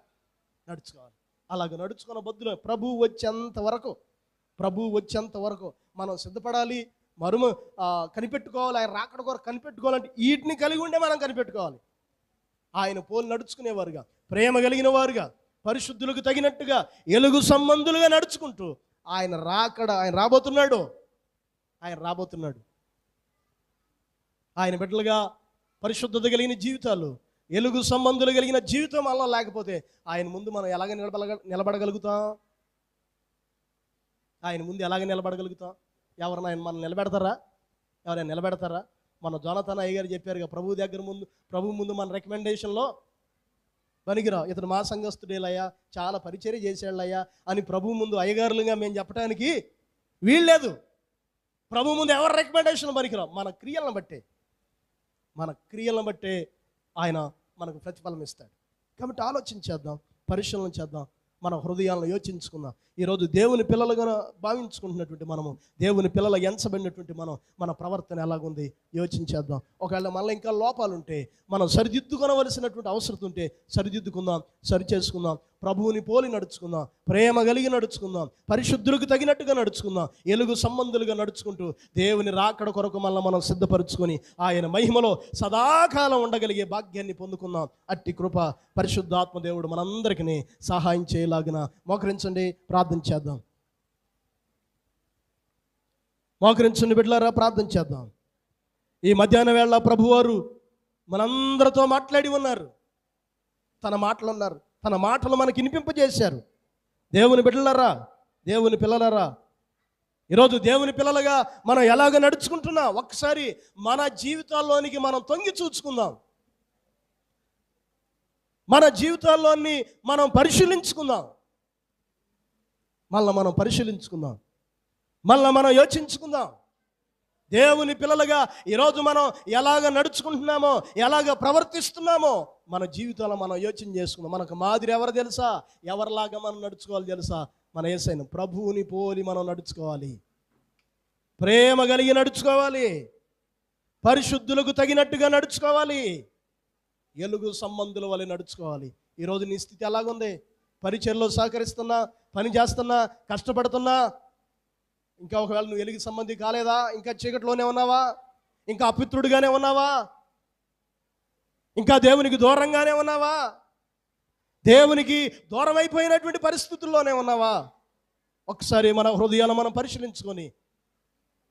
నడుచుకోవాలి. అలాగ నడుచుకున్న బద్దులు ప్రభువు వచ్చేంత వరకు మనం సిద్ధపడాలి, కనిపెట్టుకోవాలి. ఆయన రాకడ కొరకు కనిపెట్టుకోవాలంటే వీటిని కలిగి ఉండే మనం కనిపెట్టుకోవాలి. ఆయన పోలు నడుచుకునేవారుగా, ప్రేమ కలిగిన వారుగా, పరిశుద్ధులకు తగినట్టుగా, ఎలుగు సంబంధులుగా నడుచుకుంటూ ఆయన రాబోతున్నాడు. ఆయన బిడ్డలుగా పరిశుద్ధత కలిగిన జీవితాలు, ఎలుగు సంబంధులు కలిగిన జీవితం మనలో లేకపోతే ఆయన ముందు మనం ఎలాగ నిలబడగలుగుతాం? ఆయన ముందు ఎలాగ నిలబడగలుగుతాం? ఎవరైనా ఆయన మనం ఎవరైనా నిలబెడతారా? మన జోనతన్ అయ్య గారు చెప్పారుగా, ప్రభు ముందు మన రికమెండేషన్లో పనికిరా, ఇతను మా సంఘస్థుడేలయ్యా, చాలా పరిచర్య చేసేళ్ళయ్యా అని ప్రభు ముందు అయ్యగారులుగా మేము చెప్పడానికి వీల్లేదు. ప్రభు ముందు ఎవరి రికమెండేషన్ పనికిరా? మన క్రియలను బట్టే ఆయన మనకు ప్రతిఫలం ఇస్తాడు. కాబట్టి ఆలోచించేద్దాం, పరిశీలన చేద్దాం, మన హృదయాలను యోచించుకుందాం. ఈరోజు దేవుని పిల్లలుగా భావించుకుంటున్నటువంటి మనము, దేవుని పిల్లలు ఎంచబడినటువంటి మన ప్రవర్తన ఎలాగుంది యోచించేద్దాం. ఒకవేళ మనలో ఇంకా లోపాలు ఉంటే, మనం సరిదిద్దుకొనవలసినటువంటి అవసరం ఉంటే సరిదిద్దుకుందాం, సరిచేసుకుందాం, ప్రభువుని పోలి నడుచుకుందాం, ప్రేమ కలిగి నడుచుకుందాం, పరిశుద్ధులకు తగినట్టుగా నడుచుకుందాం, ఎలుగు సంబంధులుగా నడుచుకుంటూ దేవుని రాకడ కొరకు మనం సిద్ధపరుచుకొని ఆయన మహిమలో సదాకాలం ఉండగలిగే భాగ్యాన్ని పొందుకుందాం. అట్టి కృప పరిశుద్ధాత్మ దేవుడు మనందరికీ సహాయం చేయలాగిన మోకరించండి, ప్రార్థన చేద్దాం. మోకరించండి బిడ్డలారా, ప్రార్థన చేద్దాం. ఈ మధ్యాహ్న వేళ ప్రభువారు మనందరితో మాట్లాడి ఉన్నారు, తన మాటలు అన్నారు, తన మాటలు మనకి వినిపింపజేశారు. దేవుని బిడ్డలారా, దేవుని పిల్లలారా, ఈరోజు దేవుని పిల్లలుగా మనం ఎలాగ నడుచుకుంటున్నా ఒక్కసారి మన జీవితాల్లోనికి మనం తొంగి చూసుకుందాం. మన జీవితాల్లోని మనం పరిశీలించుకుందాం. మనం పరిశీలించుకుందాం, మనం యోచించుకుందాం. దేవుని పిల్లలుగా ఈరోజు మనం ఎలాగ నడుచుకుంటున్నామో, ఎలాగ ప్రవర్తిస్తున్నామో మన జీవితంలో మనం యోచన చేసుకుందాం. మనకు మాదిరి ఎవరు తెలుసా? ఎవరిలాగా మనం నడుచుకోవాలి తెలుసా? మన యేసయ్యను ప్రభువుని పోలి మనం నడుచుకోవాలి. ప్రేమ కలిగి నడుచుకోవాలి. పరిశుద్ధులకు తగినట్టుగా నడుచుకోవాలి. ఎలుగు సంబంధుల వలె నడుచుకోవాలి. ఈరోజు నీ స్థితి ఎలాగుంది? పరిచర్లో సహకరిస్తున్నా, పని చేస్తున్నా, కష్టపడుతున్నా, ఇంకా ఒకవేళ నువ్వు ఎలుగు సంబంధి కాలేదా? ఇంకా చీకటిలోనే ఉన్నావా? ఇంకా అపిత్రుడిగానే ఉన్నావా? ఇంకా దేవునికి దూరంగానే ఉన్నావా? దేవునికి దూరం అయిపోయినటువంటి పరిస్థితుల్లోనే ఉన్నావా? ఒకసారి మన హృదయాలను మనం పరిశీలించుకొని,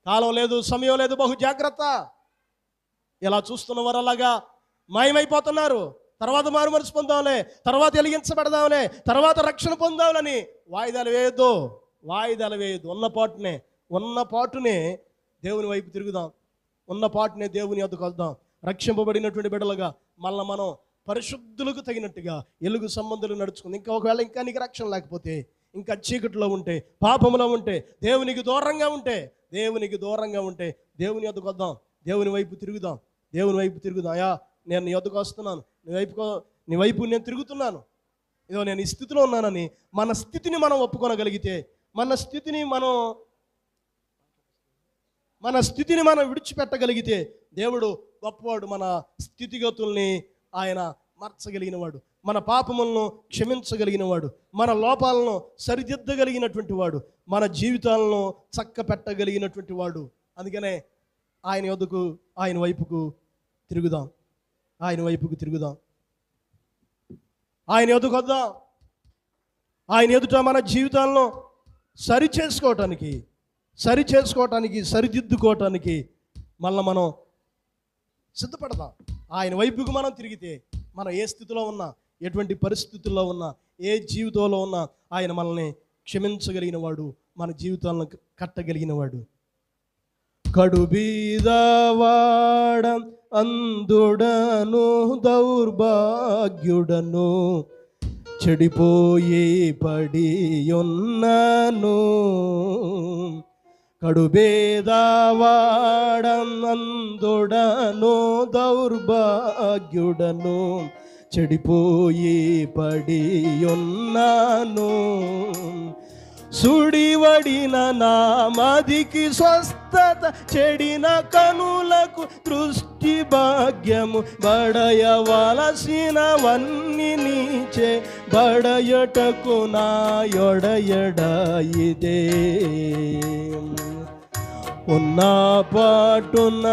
కాలం లేదు, సమయం లేదు, బహు జాగ్రత్త. ఇలా చూస్తున్న వారు అలాగా మాయమైపోతున్నారు. తర్వాత మారు మనసు పొందాంలే, తర్వాత వెలిగించబడదాంలే, తర్వాత రక్షణ పొందాలని వాయిదాలు వేయొద్దు. ఉన్న పాటునే దేవుని వైపు తిరుగుదాం. ఉన్న పాటునే దేవుని వద్దకు వద్దాం. రక్షింపబడినటువంటి బిడ్డలుగా మళ్ళీ మనం పరిశుద్ధులకు తగినట్టుగా ఎలుగు సంబంధాలు నడుచుకుంది. ఇంకా ఒకవేళ ఇంకా నీకు రక్షణ లేకపోతే, ఇంకా చీకటిలో ఉంటే, పాపంలో ఉంటే, దేవునికి దూరంగా ఉంటే దేవుని వద్దకు వద్దాం. దేవుని వైపు తిరుగుదాం. అయ్యా, నేను నీ వద్దకు వస్తున్నాను, నీ వైపు నేను తిరుగుతున్నాను, ఇదో నేను ఈ స్థితిలో ఉన్నానని మన స్థితిని మనం ఒప్పుకోనగలిగితే, మన స్థితిని మనం విడిచిపెట్టగలిగితే, దేవుడు గొప్పవాడు. మన స్థితిగతుల్ని ఆయన మార్చగలిగిన వాడు, మన పాపములను క్షమించగలిగిన వాడు, మన లోపాలను సరిదిద్దగలిగినటువంటి వాడు, మన జీవితాలను చక్క పెట్టగలిగినటువంటి వాడు. అందుకనే ఆయన వైపుకు తిరుగుదాం. ఆయన ఎదుకు వద్దాం. ఆయన ఎదుట మన జీవితాలను సరిదిద్దుకోవటానికి మళ్ళీ మనం సిద్ధపడదాం. ఆయన వైపుకు మనం తిరిగితే, మనం ఏ స్థితిలో ఉన్నా, ఎటువంటి పరిస్థితుల్లో ఉన్నా, ఏ జీవితంలో ఉన్నా ఆయన మనల్ని క్షమించగలిగిన వాడు, మన జీవితాలను కట్టగలిగిన వాడు. కడుబీదవాడ అందుడను దౌర్భాగ్యుడను చెడిపోయి పడియున్నను. కడుబేదవాడందుడను దౌర్భాగ్యుడను చెడిపోయి పడియున్నాను. సుడివడిన నా మదికి స్వస్థత, చెడిన కనులకు దృష్టి భాగ్యము, బడయవలసినవన్నీ నీచే బడయటకు నా యొడయడ ఇదే. ఉన్న పాటున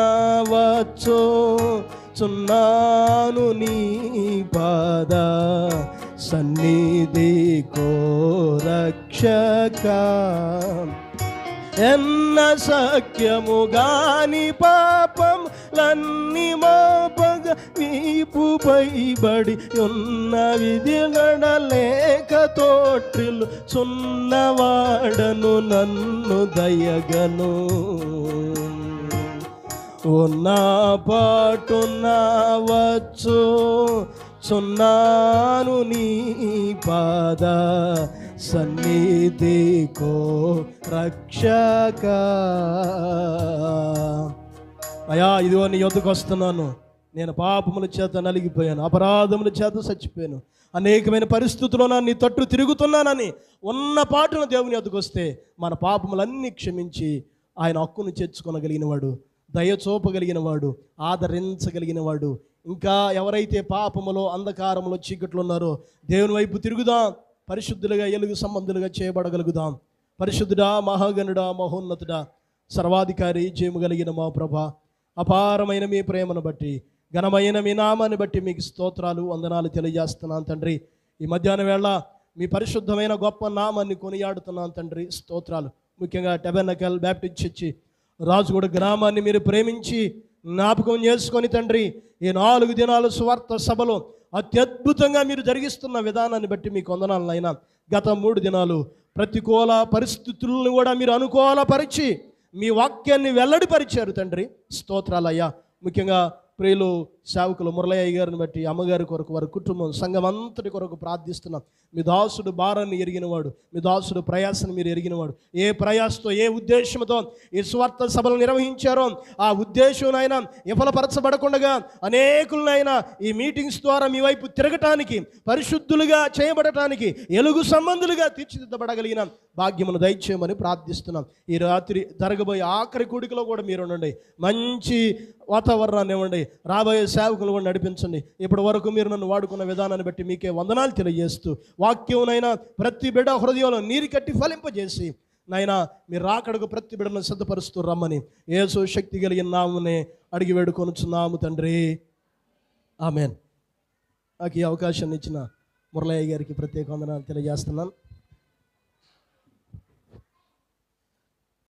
వచ్చుచున్నాను నీ పాద సన్నిధి కో రక్షక. ఎన్న సఖ్యము గాని పాపం లన్ని మోపగ వీపుపై బడి ఉన్న విధి నడలేక తోట్రిల్లు చున్నవాడను నన్ను దయగను. ఉన్న పాటున వచ్చుచున్నాను నీ పాద సన్నిధి కో రక్షక. అయ్యా, ఇదిగో నీ యొద్దకు వస్తున్నాను. నేను పాపముల చేత నలిగిపోయాను, అపరాధముల చేత చచ్చిపోయాను, అనేకమైన పరిస్థితుల్లో నీ తట్టు తిరుగుతున్నానని ఉన్న పాటున దేవుని యొద్దకు వస్తే మన పాపములన్నీ క్షమించి ఆయన హక్కును చేర్చుకొనగలిగిన వాడు, దయ చూపగలిగిన వాడు, ఆదరించగలిగిన వాడు. ఇంకా ఎవరైతే పాపములో, అంధకారములో, చీకట్లో ఉన్నారో దేవుని వైపు తిరుగుదాం. పరిశుద్ధులుగా, ఎలుగు సంబంధులుగా చేయబడగలుగుదాం. పరిశుద్ధుడా, మహాగణుడా, మహోన్నతుడా, సర్వాధికారి, జయము కలిగిన మా ప్రభా, అపారమైన మీ ప్రేమను బట్టి, ఘనమైన మీ నామాన్ని బట్టి మీకు స్తోత్రాలు, వందనాలు తెలియజేస్తున్నాను తండ్రి. ఈ మధ్యాహ్నం వేళ మీ పరిశుద్ధమైన గొప్ప నామాన్ని కొనియాడుతున్నాను తండ్రి. స్తోత్రాలు. ముఖ్యంగా టెబర్నకల్ బ్యాప్టిస్ట్ చర్చి రాజుగూడ గ్రామాన్ని మీరు ప్రేమించి జ్ఞాపకం చేసుకొని తండ్రి, ఈ 4 దినాలు సువార్త సభలో అత్యద్భుతంగా మీరు జరిగిస్తున్న విధానాన్ని బట్టి మీకు వందనాలైనా. గత 3 దినాలు ప్రతికూల పరిస్థితులను కూడా మీరు అనుకూలపరిచి మీ వాక్యాన్ని వెల్లడిపరిచారు తండ్రి. స్తోత్రాలయ్యా. ముఖ్యంగా ప్రియులు సేవకులు మురళయ్య గారిని బట్టి అమ్మగారి కొరకు, వారి కుటుంబం, సంఘం అంతటి కొరకు ప్రార్థిస్తున్నాం. మీ దాసుడు భారాన్ని ఎరిగినవాడు, మీ దాసుడు ప్రయాసను మీరు ఎరిగినవాడు. ఏ ప్రయాసతో, ఏ ఉద్దేశంతో ఈ స్వార్థ సభలు నిర్వహించారో ఆ ఉద్దేశంనైనా విఫలపరచబడకుండా అనేకులనైనా ఈ మీటింగ్స్ ద్వారా మీ వైపు తిరగటానికి, పరిశుద్ధులుగా చేయబడటానికి, ఎలుగు సంబంధులుగా తీర్చిదిద్దబడగలిగిన భాగ్యమును దయచేయమని ప్రార్థిస్తున్నాం. ఈ రాత్రి జరగబోయే ఆఖరి కూడికలో కూడా మీరు ఉండండి, మంచి వాతావరణాన్ని ఇవ్వండి, రాబోయే సేవకులు కూడా నడిపించండి. ఇప్పటి వరకు మీరు నన్ను వాడుకున్న విధానాన్ని బట్టి మీకే వందనాలు తెలియజేస్తూ, వాక్యంనైనా ప్రతి బిడ్డ హృదయంలో నీరు కట్టి ఫలింపజేసి నాయనా మీరు రాకడకు ప్రతి బిడ్డను సిద్ధపరుస్తూ రమ్మని యేసు శక్తి కలిగిన నామమునే అడిగి వేడుకొనుచున్నాము తండ్రి, ఆమేన్. నాకు ఈ అవకాశాన్ని ఇచ్చిన మురళయ్య గారికి ప్రత్యేక వందనాలు తెలియజేస్తున్నాను.